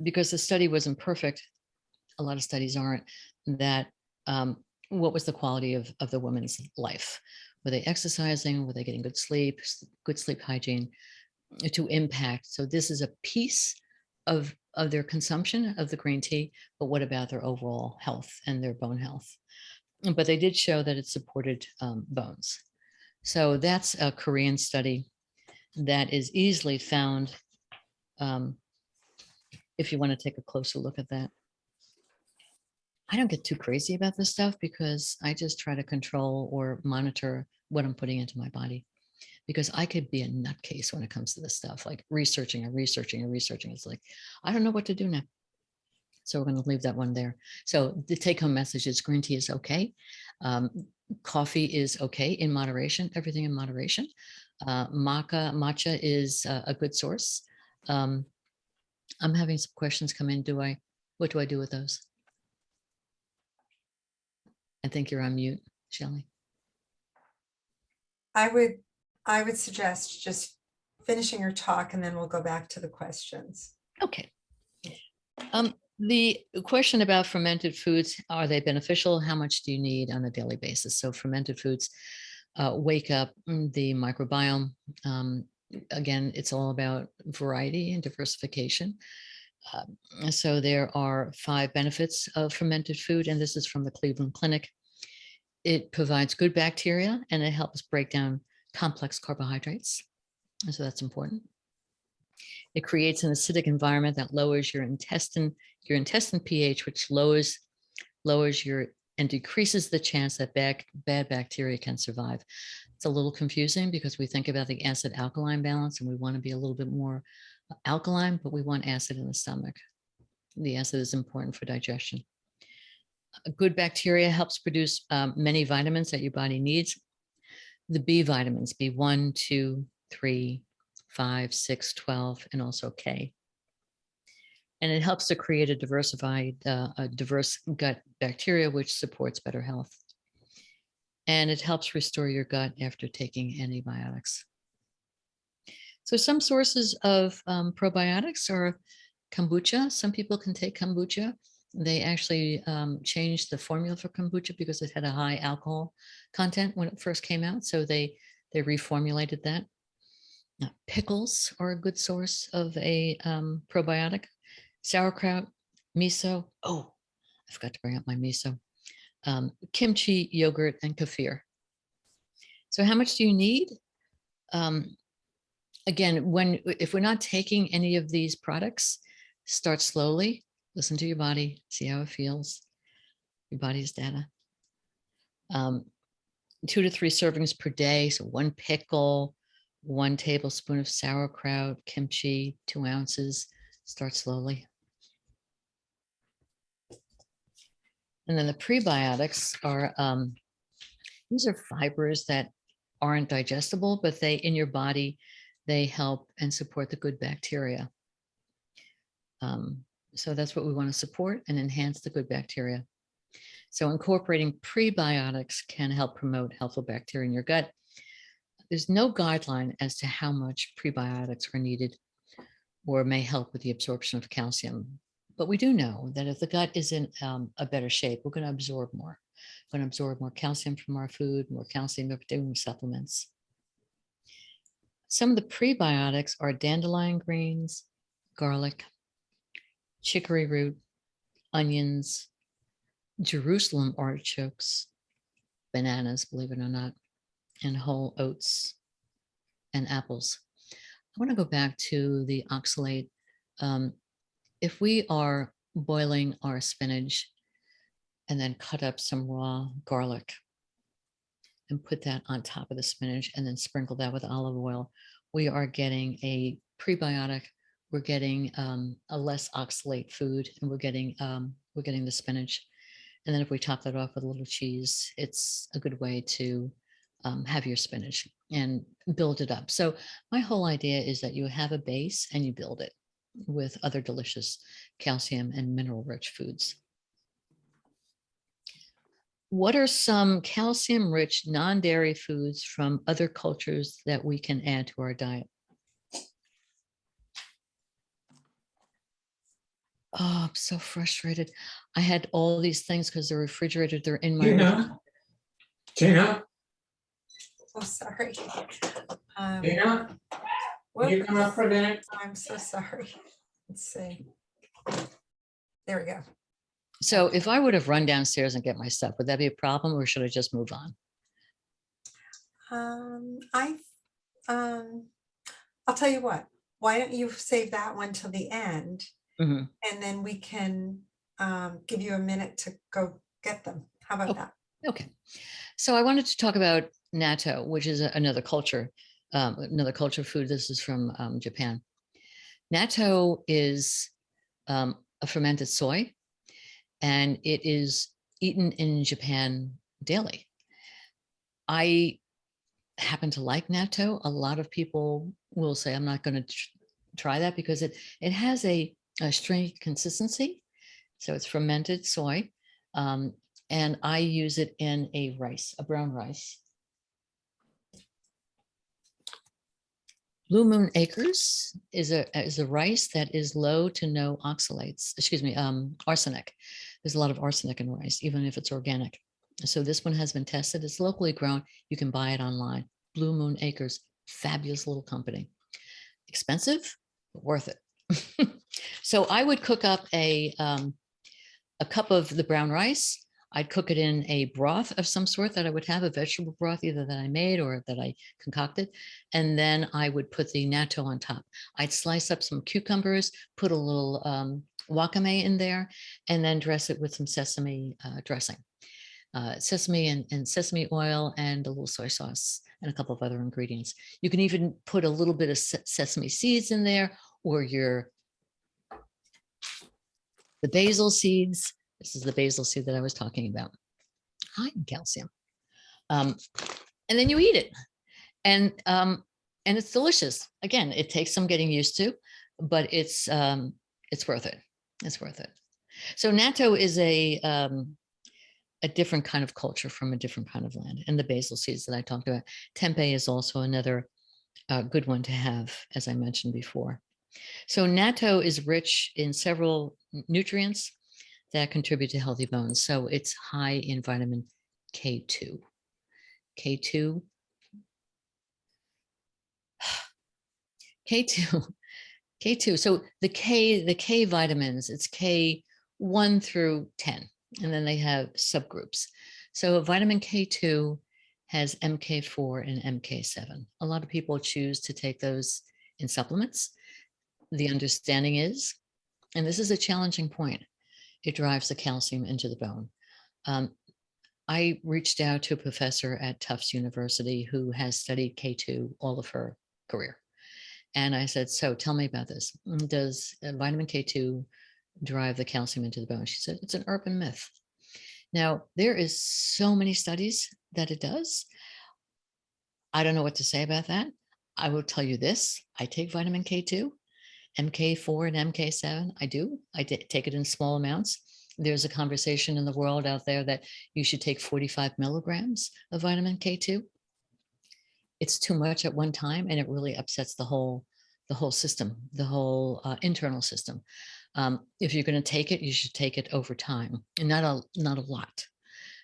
because the study wasn't perfect. a lot of studies aren't, that what was the quality of the woman's life? Were they exercising? Were they getting good sleep hygiene to impact? So this is a piece of their consumption of the green tea, but what about their overall health and their bone health? But they did show that it supported bones. So that's a Korean study that is easily found if you want to take a closer look at that. I don't get too crazy about this stuff because I just try to control or monitor what I'm putting into my body, because I could be a nutcase when it comes to this stuff, like researching. It's like, I don't know what to do now. So we're going to leave that one there. So the take home message is green tea is okay. Coffee is okay in moderation, everything in moderation. Matcha is a good source. I'm having some questions come in. What do I do with those? I think you're on mute, Shelley. I would suggest just finishing your talk and then we'll go back to the questions. Okay. The question about fermented foods, are they beneficial? How much do you need on a daily basis? So fermented foods wake up the microbiome. Again, it's all about variety and diversification. So there are 5 benefits of fermented food, and this is from the Cleveland Clinic. It provides good bacteria and it helps break down complex carbohydrates. And so that's important. It creates an acidic environment that lowers your intestine pH, which lowers your and decreases the chance that bad bacteria can survive. It's a little confusing because we think about the acid alkaline balance and we want to be a little bit more alkaline, but we want acid in the stomach. The acid is important for digestion. A good bacteria helps produce many vitamins that your body needs. The B vitamins, B1, 2, 3, 5, 6, 12, and also K. And it helps to create a diverse gut bacteria, which supports better health. And it helps restore your gut after taking antibiotics. So some sources of probiotics are kombucha. Some people can take kombucha. They actually changed the formula for kombucha because it had a high alcohol content when it first came out. So they reformulated that. Pickles are a good source of a probiotic. Sauerkraut, miso. Oh, I forgot to bring up my miso. Kimchi, yogurt, and kefir. So how much do you need? Again, if we're not taking any of these products, start slowly. Listen to your body, see how it feels. Your body's data. 2 to 3 servings per day. So 1 pickle, 1 tablespoon of sauerkraut, kimchi, 2 ounces. Start slowly. And then the prebiotics are, these are fibers that aren't digestible, but in your body, they help and support the good bacteria. So that's what we want to support and enhance the good bacteria. So incorporating prebiotics can help promote healthful bacteria in your gut. There's no guideline as to how much prebiotics are needed or may help with the absorption of calcium. But we do know that if the gut is in a better shape, we're going to absorb more. We're going to absorb more calcium from our food, more calcium if we're doing supplements. Some of the prebiotics are dandelion greens, garlic, chicory root, onions, Jerusalem artichokes, bananas, believe it or not, and whole oats and apples. I want to go back to the oxalate. If we are boiling our spinach and then cut up some raw garlic and put that on top of the spinach and then sprinkle that with olive oil, we are getting a prebiotic. We're getting a less oxalate food, and we're getting the spinach. And then if we top that off with a little cheese, it's a good way to have your spinach and build it up. So my whole idea is that you have a base and you build it with other delicious calcium and mineral rich foods. What are some calcium rich non-dairy foods from other cultures that we can add to our diet? Oh, I'm so frustrated. I had all these things because they're refrigerated. They're in my Tina, Tina, Oh, sorry. Tina, can you come up for a minute? I'm so sorry. Let's see. There we go. So if I would have run downstairs and get my stuff, would that be a problem, or should I just move on? I'll tell you what, why don't you save that one till the end? Mhm. And then we can give you a minute to go get them. How about that? Okay. So I wanted to talk about natto, which is another culture food. This is from Japan. Natto is a fermented soy, and it is eaten in Japan daily. I happen to like natto. A lot of people will say, I'm not going to try that because it has a stringy consistency. So it's fermented soy. And I use it in a brown rice. Blue Moon Acres is a rice that is low to no oxalates, arsenic. There's a lot of arsenic in rice, even if it's organic. So this one has been tested. It's locally grown. You can buy it online. Blue Moon Acres, fabulous little company. Expensive, but worth it. So I would cook up a cup of the brown rice. I'd cook it in a broth of some sort that I would have, a vegetable broth, either that I made or that I concocted. And then I would put the natto on top. I'd slice up some cucumbers, put a little wakame in there, and then dress it with some sesame dressing. Sesame and sesame oil and a little soy sauce and a couple of other ingredients. You can even put a little bit of sesame seeds in there, or the basil seeds. This is the basil seed that I was talking about. High in calcium. And then you eat it. And it's delicious. Again, it takes some getting used to, but it's worth it. It's worth it. So natto is a different kind of culture from a different kind of land. And the basil seeds that I talked about. Tempeh is also another good one to have, as I mentioned before. So natto is rich in several nutrients that contribute to healthy bones. So it's high in vitamin K2. K2. So the K vitamins, it's K1 through 10, and then they have subgroups. So vitamin K2 has MK4 and MK7. A lot of people choose to take those in supplements. The understanding is, and this is a challenging point, it drives the calcium into the bone. I reached out to a professor at Tufts University who has studied K2 all of her career. And I said, so tell me about this. Does vitamin K2 drive the calcium into the bone? She said, it's an urban myth. Now, there is so many studies that it does. I don't know what to say about that. I will tell you this. I take vitamin K2. MK4 and MK7, I do. I take it in small amounts. There's a conversation in the world out there that you should take 45 milligrams of vitamin K2. It's too much at one time, and it really upsets the whole system, the whole internal system. If you're going to take it, you should take it over time, and not a lot.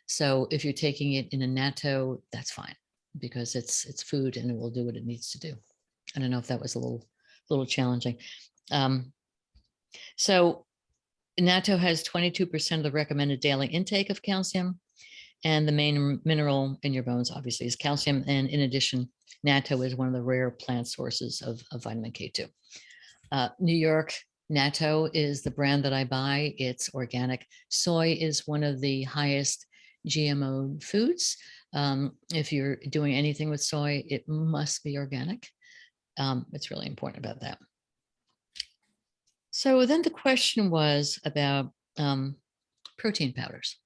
So if you're taking it in a natto, that's fine, because it's food and it will do what it needs to do. I don't know if that was a little challenging. So natto has 22% of the recommended daily intake of calcium, and the main mineral in your bones obviously is calcium. And in addition, natto is one of the rare plant sources of vitamin K2. New York natto is the brand that I buy. It's organic. Soy is one of the highest GMO foods. If you're doing anything with soy, it must be organic. It's really important about that. So then the question was about protein powders.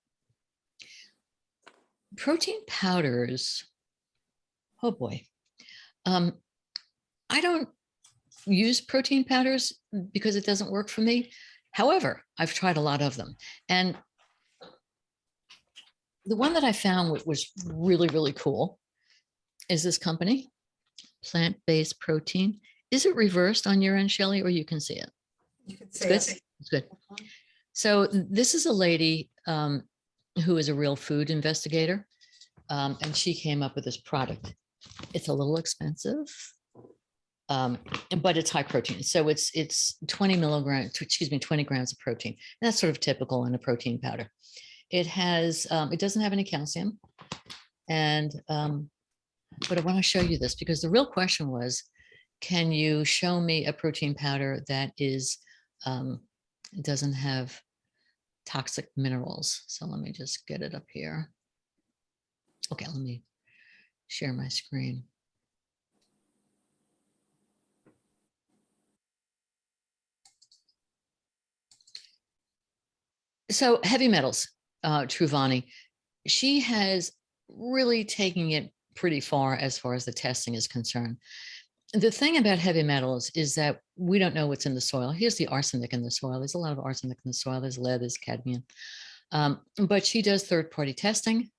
Protein powders, oh boy. I don't use protein powders because it doesn't work for me. However, I've tried a lot of them. And the one that I found was really, really cool is this company, Plant-Based Protein. Is it reversed on your end, Shelley, or you can see it? You can see It's it. good. It's good. So this is a lady who is a real food investigator, and she came up with this product. It's a little expensive, but it's high protein. So it's 20 grams of protein. And that's sort of typical in a protein powder. It has, it doesn't have any calcium. And, but I want to show you this because the real question was, can you show me a protein powder that is, doesn't have toxic minerals? So let me just get it up here. Okay, let me share my screen. So heavy metals, Truvani, she has really taken it pretty far as the testing is concerned. The thing about heavy metals is that we don't know what's in the soil. Here's the arsenic in the soil. There's a lot of arsenic in the soil. There's lead, there's cadmium. But she does third-party testing,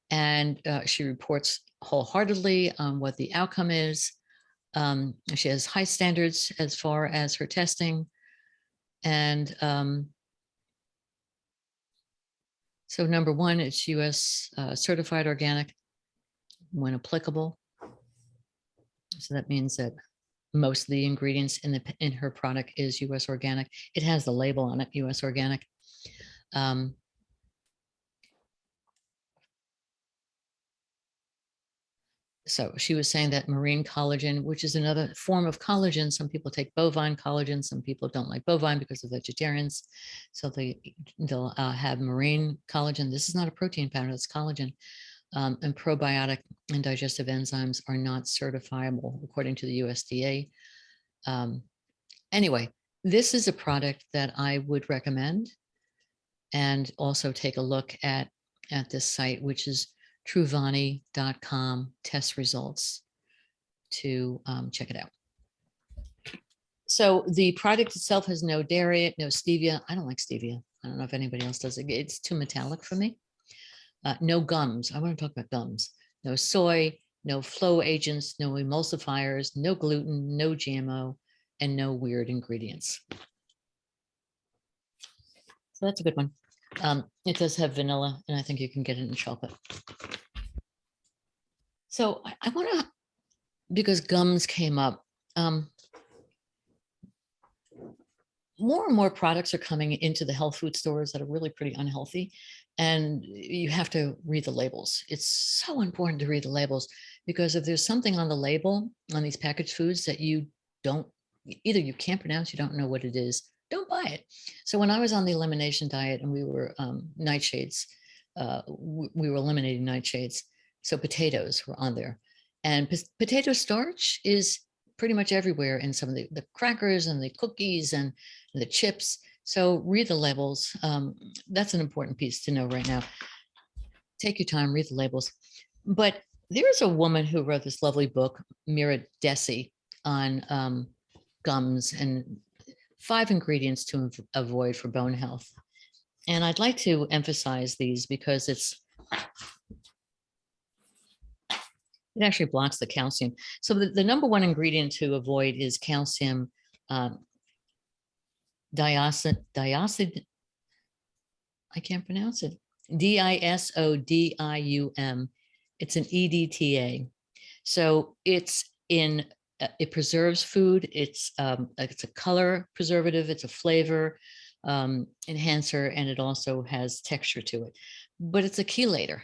and she reports wholeheartedly on what the outcome is. She has high standards as far as her testing. And so number one, it's US certified organic when applicable. So that means that most of the ingredients in her product is US organic. It has the label on it, US organic. So she was saying that marine collagen, which is another form of collagen. Some people take bovine collagen. Some people don't like bovine because they're vegetarians. So they'll have marine collagen. This is not a protein powder, it's collagen. And probiotic and digestive enzymes are not certifiable according to the USDA. Anyway, this is a product that I would recommend, and also take a look at this site, which is Truvani.com test results to check it out. So the product itself has no dairy, no stevia. I don't like stevia. I don't know if anybody else does it. It's too metallic for me. No gums. I want to talk about gums. No soy, no flow agents, no emulsifiers, no gluten, no GMO, and no weird ingredients. So that's a good one. It does have vanilla, and I think you can get it in chocolate. So I want to, because gums came up, more and more products are coming into the health food stores that are really pretty unhealthy, and you have to read the labels. It's so important to read the labels, because if there's something on the label on these packaged foods that you don't, either you can't pronounce, you don't know what it is, don't buy it. So when I was on the elimination diet and we were nightshades, we were eliminating nightshades. So potatoes were on there, and potato starch is pretty much everywhere in some of the crackers and the cookies and the chips. So read the labels. That's an important piece to know right now. Take your time, read the labels. But there's a woman who wrote this lovely book, Mira Desi, on gums and 5 ingredients to avoid for bone health. And I'd like to emphasize these because it actually blocks the calcium. So the number 1 ingredient to avoid is calcium dioside. I can't pronounce it. DISODIUM. It's an EDTA. So it's in, it preserves food. It's a color preservative. It's a flavor enhancer, and it also has texture to it. But it's a chelator.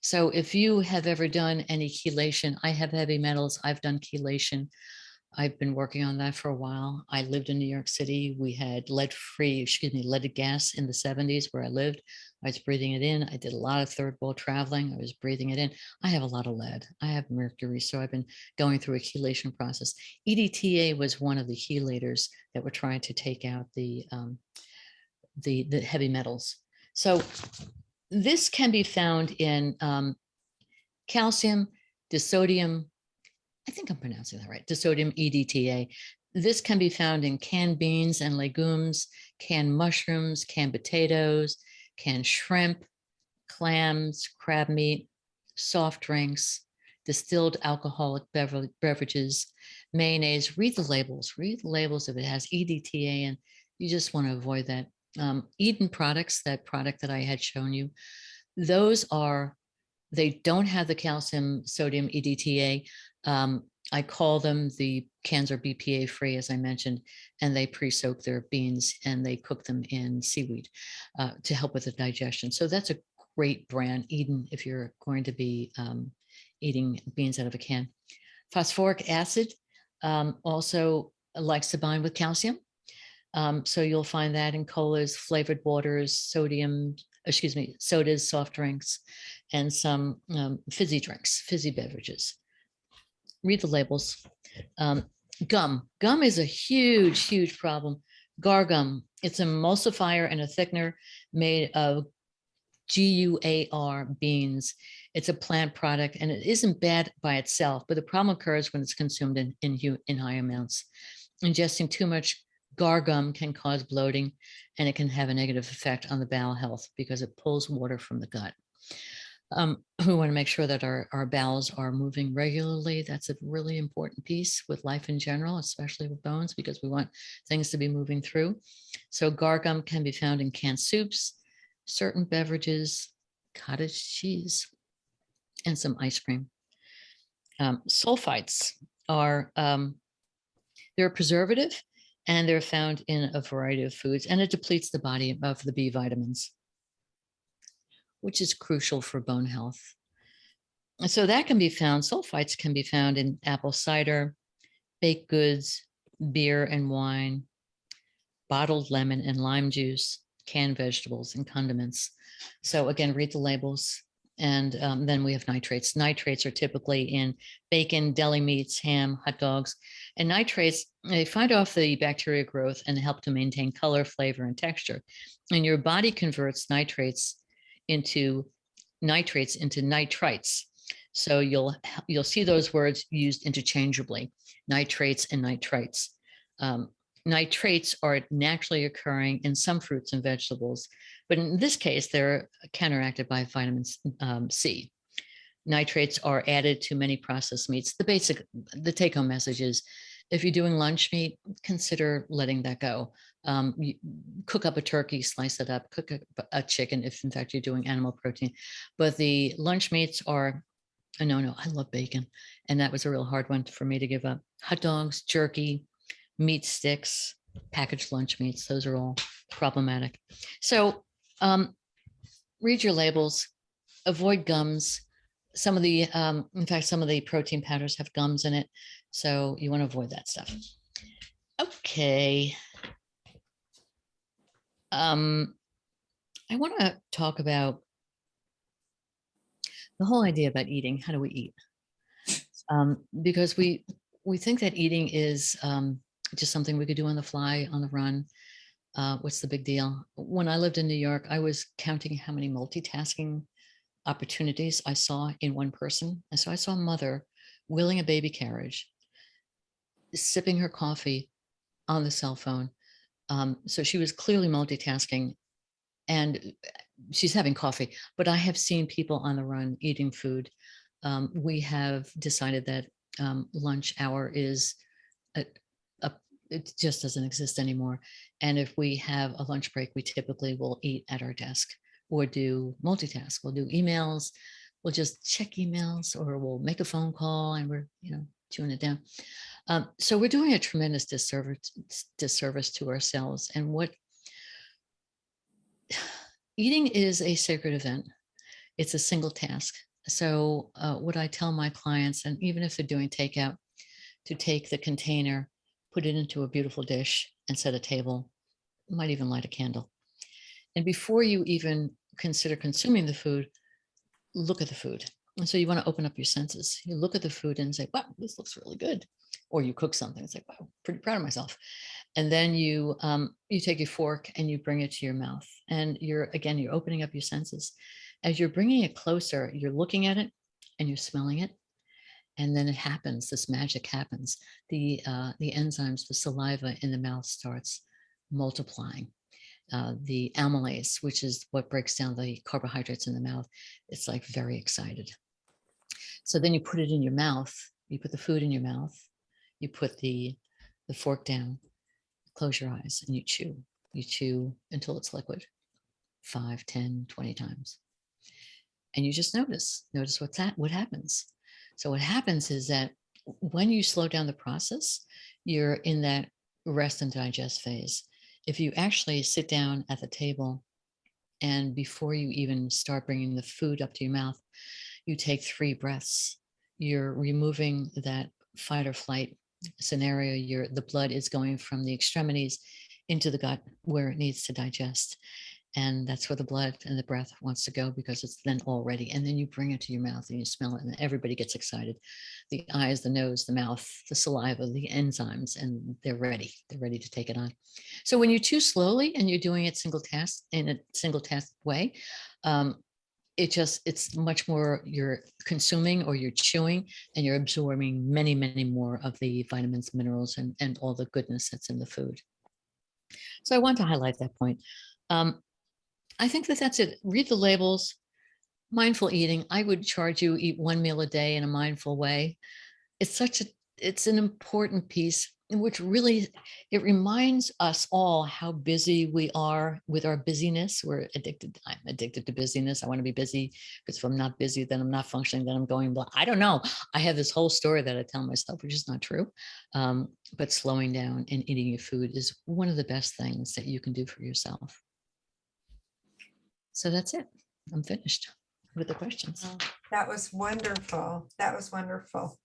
So if you have ever done any chelation, I have heavy metals, I've done chelation. I've been working on that for a while. I lived in New York City. We had leaded gas in the 70s where I lived. I was breathing it in. I did a lot of third world traveling. I was breathing it in. I have a lot of lead. I have mercury. So I've been going through a chelation process. EDTA was one of the chelators that were trying to take out the heavy metals. So this can be found in calcium, disodium. I think I'm pronouncing that right. Disodium EDTA. This can be found in canned beans and legumes, canned mushrooms, canned potatoes, canned shrimp, clams, crab meat, soft drinks, distilled alcoholic beverages, mayonnaise. Read the labels. Read the labels if it has EDTA You just want to avoid that. Eden products, that product that I had shown you, those are, they don't have the calcium, sodium, EDTA. I call them, the cans are BPA free, as I mentioned, and they pre-soak their beans and they cook them in seaweed to help with the digestion. So that's a great brand, Eden, if you're going to be eating beans out of a can. Phosphoric acid also likes to bind with calcium. So you'll find that in colas, flavored waters, sodas, soft drinks, and some fizzy drinks, fizzy beverages. Read the labels. Gum. Gum is a huge, huge problem. Gar gum. It's an emulsifier and a thickener made of GUAR beans. It's a plant product and it isn't bad by itself, but the problem occurs when it's consumed in high amounts. Ingesting too much gar gum can cause bloating and it can have a negative effect on the bowel health because it pulls water from the gut. We want to make sure that our bowels are moving regularly. That's a really important piece with life in general, especially with bones, because we want things to be moving through. So gar gum can be found in canned soups, certain beverages, cottage cheese, and some ice cream. Sulfites are, they're a preservative and they're found in a variety of foods, and it depletes the body of the B vitamins, which is crucial for bone health. And so that can be found, sulfites can be found in apple cider, baked goods, beer and wine, bottled lemon and lime juice, canned vegetables and condiments. So again, read the labels. And then we have nitrates. Nitrates are typically in bacon, deli meats, ham, hot dogs. And nitrates, they fight off the bacteria growth and help to maintain color, flavor, and texture. And your body converts nitrates into nitrites. So you'll see those words used interchangeably, nitrates and nitrites. Nitrates are naturally occurring in some fruits and vegetables, but in this case, they're counteracted by vitamin C. Nitrates are added to many processed meats. The take-home message is, if you're doing lunch meat, consider letting that go. You cook up a turkey, slice it up, cook a chicken, if in fact you're doing animal protein. But the lunch meats are a no-no. I love bacon, and that was a real hard one for me to give up. Hot dogs, jerky, meat sticks, packaged lunch meats, those are all problematic. So read your labels, avoid gums. Some of the, in fact, some of the protein powders have gums in it. So you want to avoid that stuff. Okay. I want to talk about the whole idea about eating. How do we eat? Because we think that eating is just something we could do on the fly, on the run. What's the big deal? When I lived in New York, I was counting how many multitasking opportunities I saw in one person. And so I saw a mother wheeling a baby carriage, sipping her coffee on the cell phone. So she was clearly multitasking and she's having coffee, but I have seen people on the run eating food. We have decided that lunch hour is it just doesn't exist anymore. And if we have a lunch break, we typically will eat at our desk or do multitask. We'll do emails, we'll just check emails, or we'll make a phone call and we're, chewing it down. So we're doing a tremendous disservice to ourselves. And what eating is a sacred event. It's a single task. So what I tell my clients, and even if they're doing takeout, to take the container, put it into a beautiful dish and set a table, might even light a candle. And before you even consider consuming the food, look at the food. And so you want to open up your senses. You look at the food and say, wow, this looks really good. Or you cook something, it's like, wow, pretty proud of myself. And then you take your fork and you bring it to your mouth. And you're opening up your senses. As you're bringing it closer, you're looking at it and you're smelling it. And then it happens, this magic happens. The enzymes, the saliva in the mouth starts multiplying. The amylase, which is what breaks down the carbohydrates in the mouth, it's like very excited. So then you put it in your mouth, you put the food in your mouth, you put the fork down, close your eyes and you chew until it's liquid, 5, 10, 20 times. And you just notice what happens. So what happens is that when you slow down the process, you're in that rest and digest phase. If you actually sit down at the table and before you even start bringing the food up to your mouth, you take 3 breaths, you're removing that fight or flight scenario. The blood is going from the extremities into the gut where it needs to digest. And that's where the blood and the breath wants to go, because it's then all ready. And then you bring it to your mouth and you smell it, and everybody gets excited. The eyes, the nose, the mouth, the saliva, the enzymes, and they're ready. They're ready to take it on. So when you chew slowly and you're doing it in a single task way, it's much more, you're consuming or you're chewing and you're absorbing many, many more of the vitamins, minerals, and all the goodness that's in the food. So I want to highlight that point. I think that's it. Read the labels. Mindful eating. I would charge you eat 1 meal a day in a mindful way. It's an important piece in which really it reminds us all how busy we are with our busyness. We're addicted. I'm addicted to busyness. I want to be busy because if I'm not busy, then I'm not functioning, then I'm going blah. I don't know. I have this whole story that I tell myself, which is not true. But slowing down and eating your food is one of the best things that you can do for yourself. So that's it. I'm finished with the questions. Oh, that was wonderful. That was wonderful.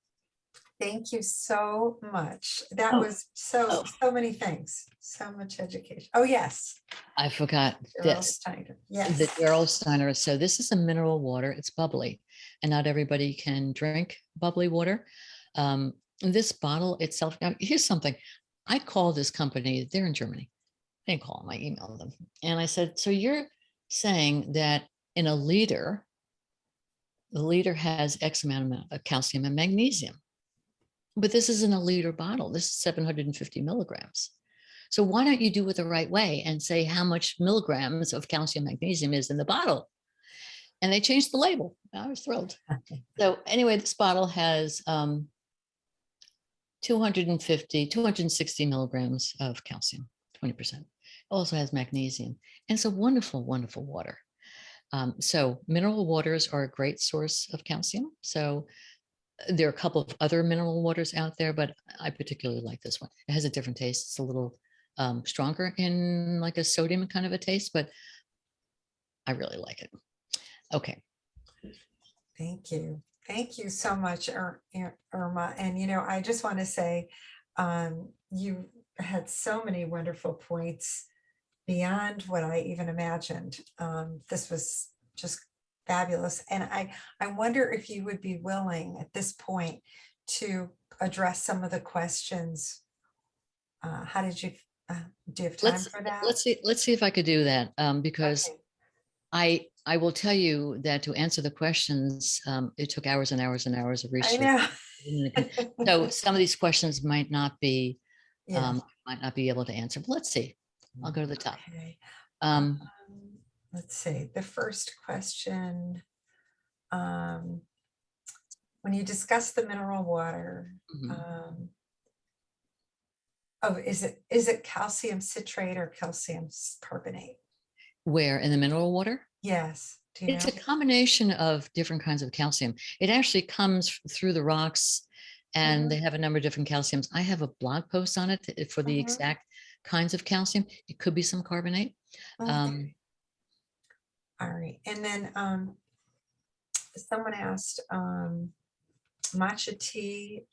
Thank you so much. That was so many things, so much education. Oh, yes. I forgot this. Yes. The Gerolsteiner. So this is a mineral water. It's bubbly, and not everybody can drink bubbly water. This bottle itself. Now, here's something. I called this company. They're in Germany. I didn't call them. I emailed them, and I said, "So you're saying that in a liter, the liter has X amount of calcium and magnesium, but this isn't a liter bottle. This is 750 milligrams. So why don't you do it the right way and say how much milligrams of calcium magnesium is in the bottle?" And they changed the label. I was thrilled. So anyway, this bottle has 260 milligrams of calcium, 20%. Also has magnesium. And it's a wonderful, wonderful water. So mineral waters are a great source of calcium. So there are a couple of other mineral waters out there, but I particularly like this one. It has a different taste. It's a little stronger in like a sodium kind of a taste, but I really like it. Okay. Thank you. Thank you so much, Irma. And, I just want to say you had so many wonderful points beyond what I even imagined. This was just fabulous. And I wonder if you would be willing at this point to address some of the questions. How did you, do you have time for that? Let's see if I could do that, because okay. I will tell you that to answer the questions, it took hours and hours and hours of research. I know. So some of these questions might not be able to answer, but let's see. I'll go to the top. Okay. Let's see. The first question, when you discuss the mineral water, is it calcium citrate or calcium carbonate? Where in the mineral water? Yes. It's a combination of different kinds of calcium. It actually comes through the rocks, and they have a number of different calciums. I have a blog post on it for the exact kinds of calcium. It could be some carbonate. Okay. All right. And then someone asked, matcha tea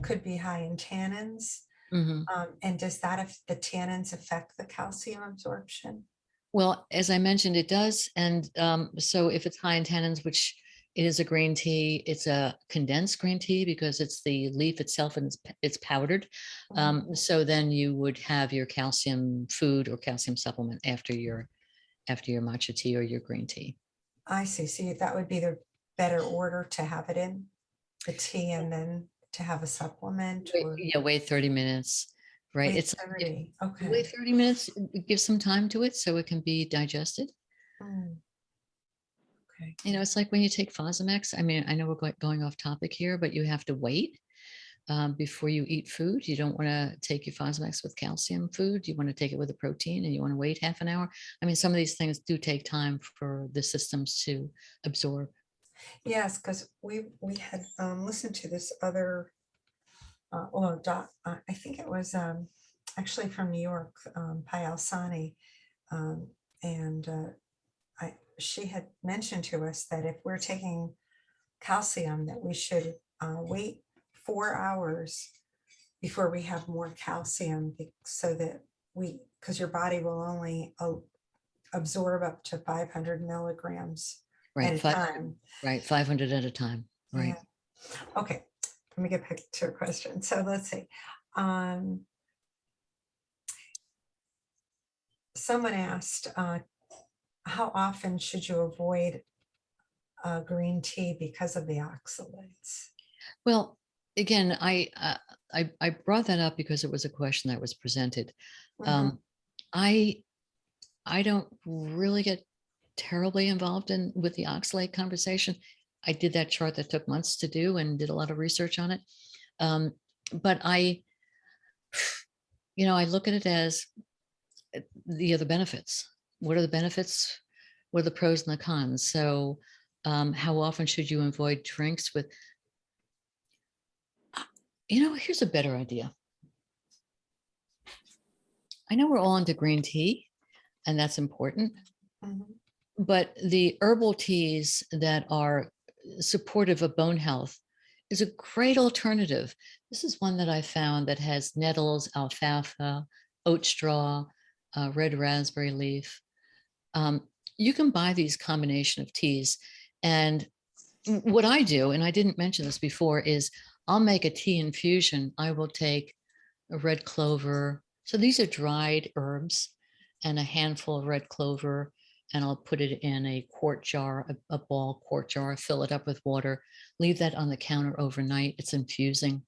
could be high in tannins. And does the tannins affect the calcium absorption? Well, as I mentioned, it does. And so if it's high in tannins, which it is a green tea, it's a condensed green tea because it's the leaf itself and it's powdered. So then you would have your calcium food or calcium supplement after your matcha tea or your green tea. I see. So that would be the better order to have it in the tea and then to have a supplement. Wait 30 minutes. Right. It's 30. Okay. Wait 30 minutes, give some time to it so it can be digested. Okay. It's like when you take Fosamax. I mean, I know we're going off topic here, but you have to wait. before you eat food. You don't want to take your Fosmax with calcium food. You want to take it with a protein, and you want to wait half an hour. I mean, some of these things do take time for the systems to absorb. Yes, because we had listened to this other, I think it was actually from New York, Payal Sani, and she had mentioned to us that if we're taking calcium, that we should wait 4 hours before we have more calcium, so that because your body will only absorb up to 500 milligrams Right, at a time. Right, 500 at a time. Right. Yeah. Okay, let me get back to a question. So let's see. Someone asked, how often should you avoid green tea because of the oxalates? Well, again, I brought that up because it was a question that was presented. Mhm. I don't really get terribly involved with the oxalate conversation. I did that chart that took months to do and did a lot of research on it. But I look at it as the other benefits. What are the benefits? What are the pros and the cons? So how often should you avoid drinks with, here's a better idea. I know we're all into green tea, and that's important. Mhm. But the herbal teas that are supportive of bone health is a great alternative. This is one that I found that has nettles, alfalfa, oat straw, red raspberry leaf. You can buy these combination of teas. And what I do, and I didn't mention this before, is I'll make a tea infusion. I will take a red clover. So these are dried herbs, and a handful of red clover, and I'll put it in a quart jar, a ball quart jar, fill it up with water, leave that on the counter overnight. It's infusing,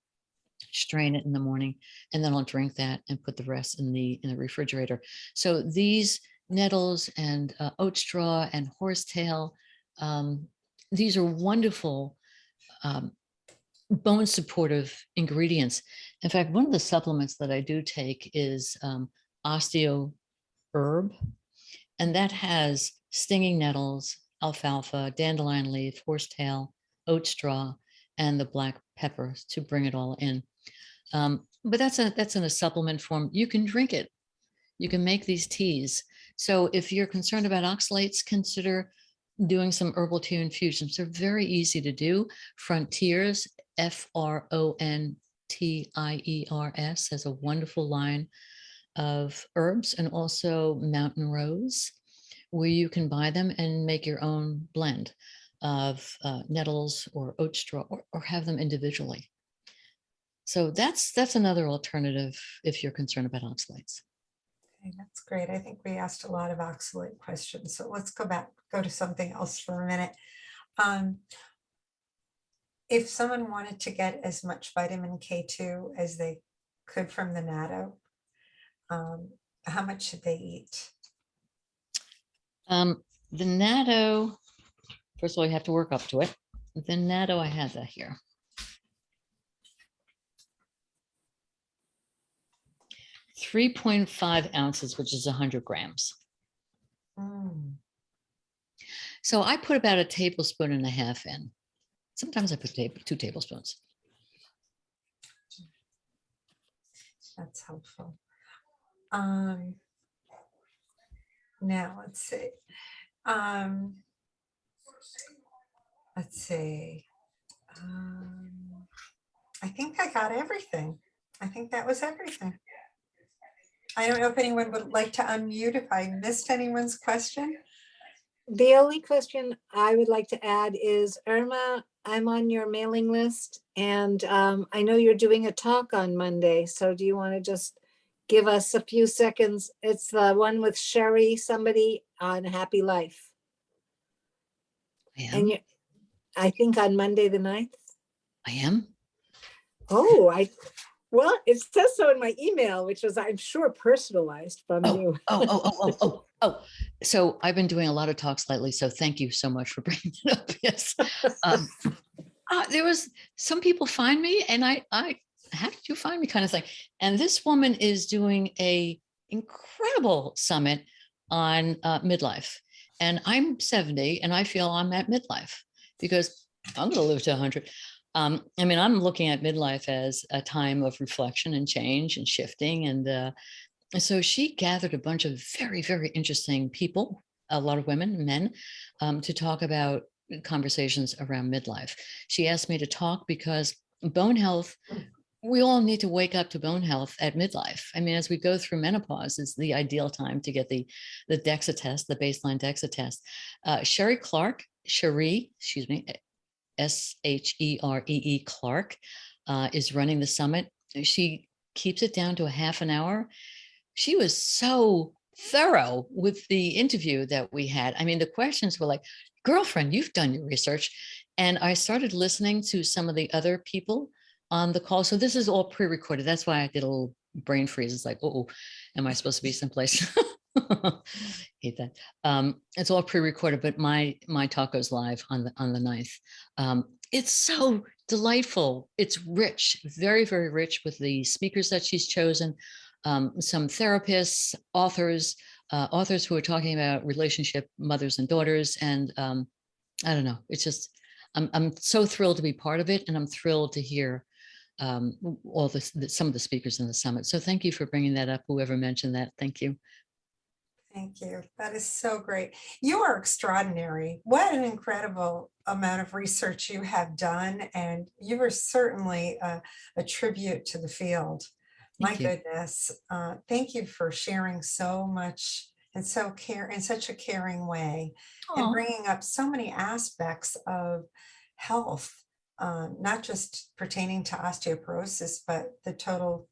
strain it in the morning, and then I'll drink that and put the rest in the refrigerator. So these nettles and oat straw and horsetail, these are wonderful bone supportive ingredients. In fact, one of the supplements that I do take is Osteo Herb, and that has stinging nettles, alfalfa, dandelion leaf, horsetail, oat straw, and the black pepper to bring it all in. But that's in a supplement form. You can drink it. You can make these teas. So if you're concerned about oxalates, consider doing some herbal tea infusions. They're very easy to do. Frontiers, Frontiers, has a wonderful line of herbs, and also Mountain Rose, where you can buy them and make your own blend of nettles or oat straw, or have them individually. So that's another alternative if you're concerned about oxalates. Okay, that's great. I think we asked a lot of oxalate questions. So let's go to something else for a minute. If someone wanted to get as much vitamin K2 as they could from the Natto, how much should they eat? The Natto, first of all, you have to work up to it. The Natto, I have that here. 3.5 ounces, which is 100 grams. So I put about 1.5 tablespoons in. Sometimes I put 2 tablespoons. That's helpful. Now let's see. I think I got everything. I think that was everything. I don't know if anyone would like to unmute if I missed anyone's question. The only question I would like to add is, Irma, I'm on your mailing list, and I know you're doing a talk on Monday. So do you want to just give us a few seconds? It's the one with Sherry, somebody, on Happy Life. And I think on Monday the 9th. I am. Oh, well, it says so in my email, which was, I'm sure, personalized from you. Oh. So I've been doing a lot of talks lately, so thank you so much for bringing it up. Yes. There was some people find me, and I how did you find me kind of thing. And this woman is doing a incredible summit on midlife. And I'm 70 and I feel I'm at midlife because I'm going to live to 100. I mean, I'm looking at midlife as a time of reflection and change and shifting. And so she gathered a bunch of very, very interesting people, a lot of women, men, to talk about conversations around midlife. She asked me to talk because bone health, we all need to wake up to bone health at midlife. I mean, as we go through menopause, is the ideal time to get the DEXA test, the baseline DEXA test. Cherie, excuse me, Sheree Clark, is running the summit. She keeps it down to a half an hour. She was so thorough with the interview that we had. I mean, the questions were like, girlfriend, you've done your research. And I started listening to some of the other people on the call. So this is all pre-recorded. That's why I did a little brain freeze. It's like, oh, am I supposed to be someplace? Hate that. It's all pre-recorded, but my talk goes live on the 9th. It's so delightful. It's rich, very, very rich with the speakers that she's chosen. Some therapists, authors who are talking about relationship, mothers and daughters. And I don't know, it's just, I'm so thrilled to be part of it. And I'm thrilled to hear all some of the speakers in the summit. So thank you for bringing that up. Whoever mentioned that, thank you. Thank you. That is so great. You are extraordinary. What an incredible amount of research you have done. And you are certainly a tribute to the field. My goodness. Thank you for sharing so much and in such a caring way. Aww. And bringing up so many aspects of health, not just pertaining to osteoporosis, but the total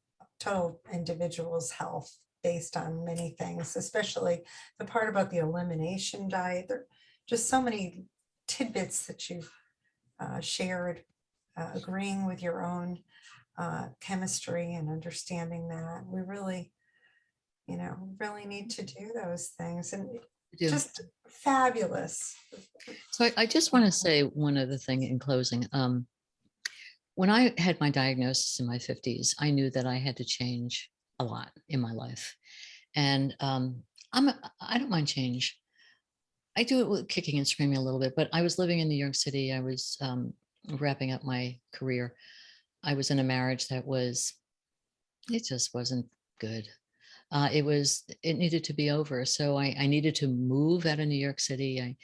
individual's health based on many things, especially the part about the elimination diet. There are just so many tidbits that you've shared, agreeing with your own chemistry and understanding that. We really, really need to do those things, and just fabulous. So I just want to say one other thing in closing. When I had my diagnosis in my 50s, I knew that I had to change a lot in my life. And I don't mind change. I do it with kicking and screaming a little bit, but I was living in New York City. I was wrapping up my career. I was in a marriage that it just wasn't good. It needed to be over. So I needed to move out of New York City.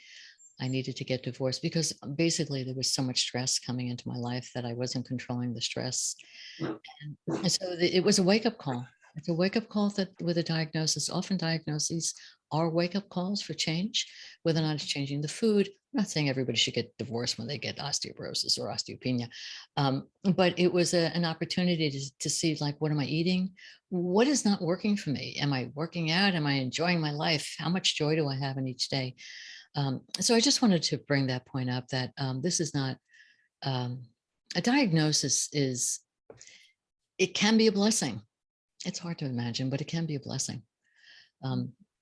I needed to get divorced because basically there was so much stress coming into my life that I wasn't controlling the stress. And so it was a wake-up call. It's a wake-up call that with a diagnosis, often diagnoses are wake-up calls for change, whether or not it's changing the food. I'm not saying everybody should get divorced when they get osteoporosis or osteopenia, but it was an opportunity to see, like, what am I eating? What is not working for me? Am I working out? Am I enjoying my life? How much joy do I have in each day? So I just wanted to bring that point up, that this is not a diagnosis. It can be a blessing. It's hard to imagine, but it can be a blessing.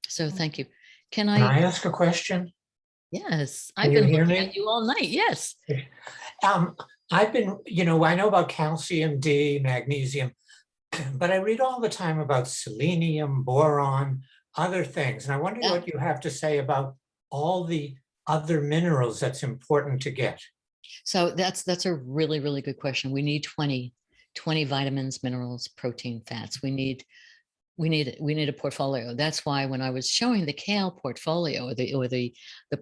So thank you. Can I ask a question? Yes, Can I've been hear looking me? at you all night. Yes. I've been, I know about calcium, D, magnesium, but I read all the time about selenium, boron, other things. And I wonder what you have to say about all the other minerals that's important to get. So that's a really, really good question. We need 20 vitamins, minerals, protein, fats. We need a portfolio. That's why when I was showing the kale portfolio or the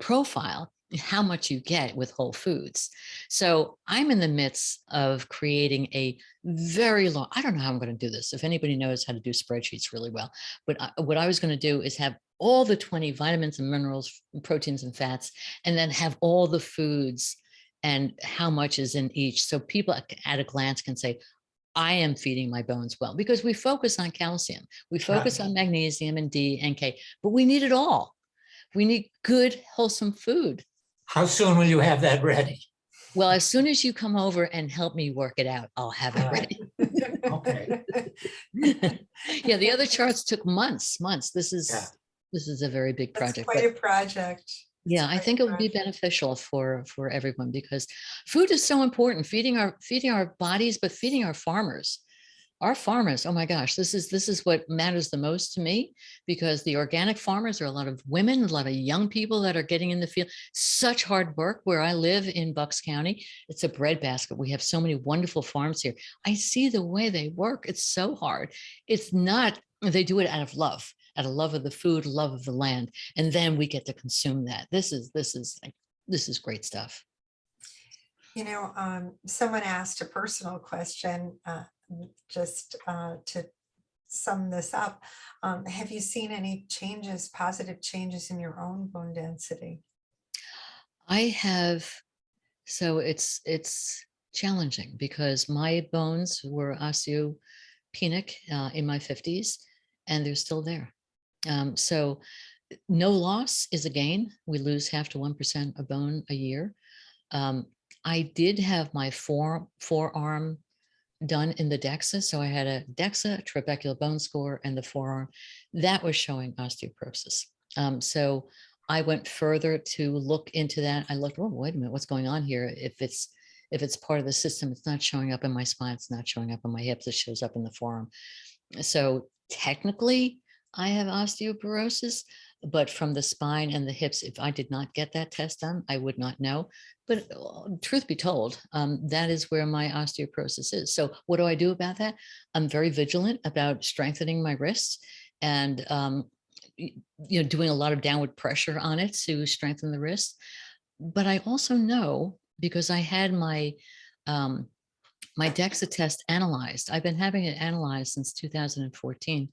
profile, how much you get with whole foods. So I'm in the midst of creating a very long, I don't know how I'm going to do this. If anybody knows how to do spreadsheets really well, but what I was going to do is have all the 20 vitamins and minerals, proteins and fats, and then have all the foods and how much is in each. So people at a glance can say, I am feeding my bones well, because we focus on calcium, we focus on magnesium and D and K, but we need it all. We need good, wholesome food. How soon will you have that ready? Well, as soon as you come over and help me work it out, I'll have it ready. Okay. Yeah, the other charts took months. This is a very big project. That's quite a project. Yeah, I think it would be beneficial for everyone because food is so important. Feeding our bodies, but feeding our farmers. Our farmers, oh my gosh, this is what matters the most to me, because the organic farmers are a lot of women, a lot of young people that are getting in the field. Such hard work. Where I live in Bucks County, it's a breadbasket. We have so many wonderful farms here. I see the way they work. It's so hard. It's not, they do it out of love of the food, love of the land, and then we get to consume that. This is great stuff. You know, someone asked a personal question, just to sum this up. Have you seen any changes, positive changes in your own bone density? I have, so it's challenging because my bones were osteopenic in my 50s, and they're still there. So no loss is a gain. We lose 0.5 to 1% of bone a year. I did have my forearm done in the DEXA. So I had a DEXA, trabecular bone score, and the forearm that was showing osteoporosis. So I went further to look into that. I looked, oh, wait a minute, what's going on here? If it's part of the system, it's not showing up in my spine, it's not showing up in my hips, it shows up in the forearm. So technically I have osteoporosis, but from the spine and the hips, if I did not get that test done, I would not know. But truth be told, that is where my osteoporosis is. So what do I do about that? I'm very vigilant about strengthening my wrists and doing a lot of downward pressure on it to strengthen the wrist. But I also know, because I had my my DEXA test analyzed. I've been having it analyzed since 2014.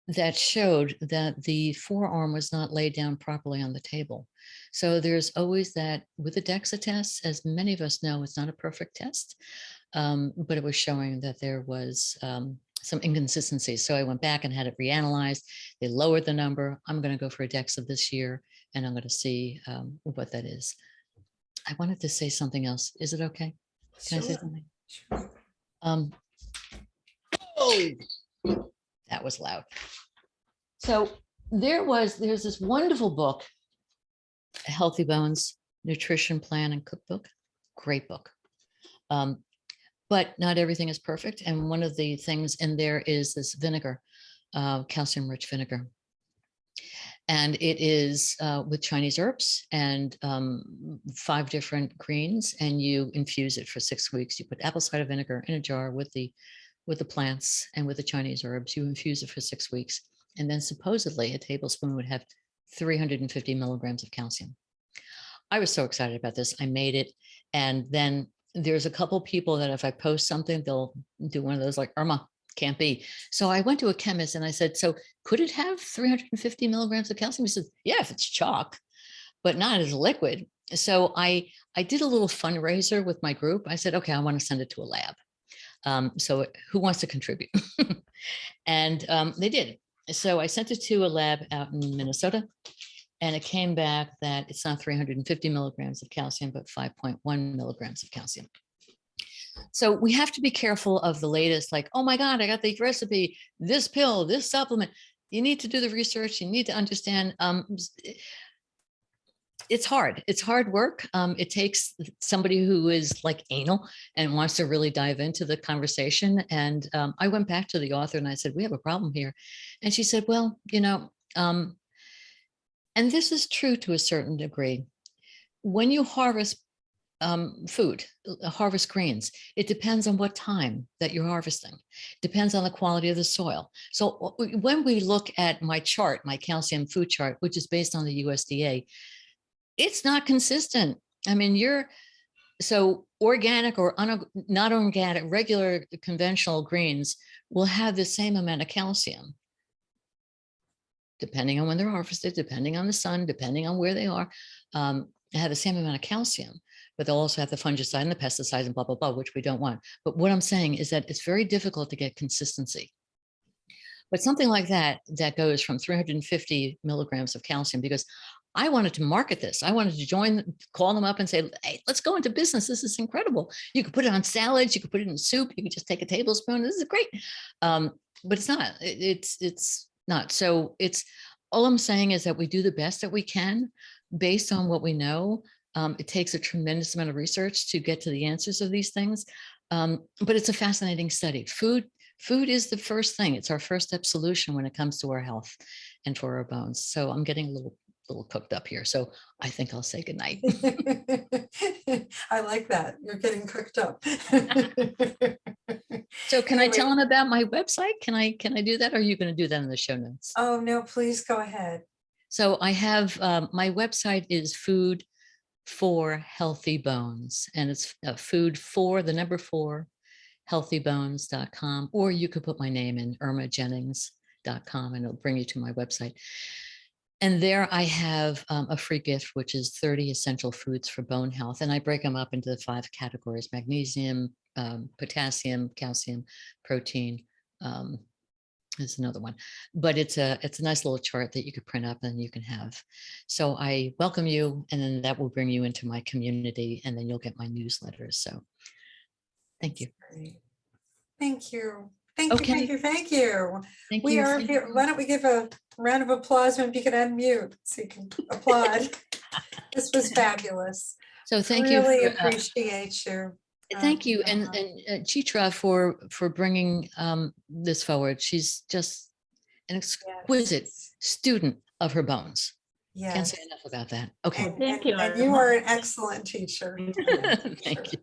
That showed that the forearm was not laid down properly on the table. So there's always that with the DEXA test, as many of us know, it's not a perfect test, but it was showing that there was some inconsistencies. So I went back and had it reanalyzed. They lowered the number. I'm going to go for a DEXA this year, and I'm going to see what that is. I wanted to say something else. Is it okay? Can I say something? Sure. Oh, that was loud. So there's this wonderful book, Healthy Bones, Nutrition Plan and Cookbook. Great book. But not everything is perfect. And one of the things in there is this vinegar, calcium-rich vinegar. And it is with Chinese herbs and 5 different greens, and you infuse it for 6 weeks. You put apple cider vinegar in a jar with the plants and with the Chinese herbs. You infuse it for 6 weeks. And then supposedly a tablespoon would have 350 milligrams of calcium. I was so excited about this. I made it. And then there's a couple people that if I post something, they'll do one of those like, Irma, can't be. So I went to a chemist and I said, so could it have 350 milligrams of calcium? He said, yeah, if it's chalk, but not as a liquid. So I did a little fundraiser with my group. I said, okay, I want to send it to a lab. So who wants to contribute? And they did. So I sent it to a lab out in Minnesota, and it came back that it's not 350 milligrams of calcium, but 5.1 milligrams of calcium. So we have to be careful of the latest, like, oh my God, I got the recipe, this pill, this supplement. You need to do the research. You need to understand. It's hard. It's hard work. It takes somebody who is like anal and wants to really dive into the conversation. And I went back to the author and I said, we have a problem here. And she said, well, and this is true to a certain degree. When you harvest food, harvest greens, it depends on what time that you're harvesting. Depends on the quality of the soil. So when we look at my chart, my calcium food chart, which is based on the USDA, it's not consistent. I mean, so organic or not organic, regular conventional greens will have the same amount of calcium, depending on when they're harvested, depending on the sun, depending on where they are, they have the same amount of calcium, but they'll also have the fungicide and the pesticides and blah, blah, blah, which we don't want. But what I'm saying is that it's very difficult to get consistency. But something like that goes from 350 milligrams of calcium, because I wanted to market this. I wanted to call them up and say, hey, let's go into business. This is incredible. You could put it on salads. You could put it in soup. You could just take a tablespoon. This is great. But it's not. It's not. So all I'm saying is that we do the best that we can based on what we know. It takes a tremendous amount of research to get to the answers of these things. But it's a fascinating study. Food is the first thing. It's our first step solution when it comes to our health and for our bones. So I'm getting a little cooked up here. So I think I'll say goodnight. I like that. You're getting cooked up. So can I tell Anyway. them about my website? Can I do that? Or are you going to do that in the show notes? Oh, no, please go ahead. So I have, my website is Food for Healthy Bones, and it's food for the number 4 healthybones.com, or you could put my name in irmajennings.com and it'll bring you to my website. And there I have a free gift, which is 30 essential foods for bone health. And I break them up into the 5 categories: magnesium, potassium, calcium, protein. There's another one, but it's a nice little chart that you could print up and you can have. So I welcome you, and then that will bring you into my community, and then you'll get my newsletters. So thank you. Great. Thank you. Thank Okay. you. Thank you. Thank you. Thank We you. are Thank here. you. Why don't we give a round of applause when you can unmute so you can applaud. This was fabulous. So thank Really you. appreciate you. Thank you, and Chitra for bringing this forward. She's just an exquisite student of her bones. Can't Yes. say enough about that. Okay. And you are an excellent teacher. Thank you.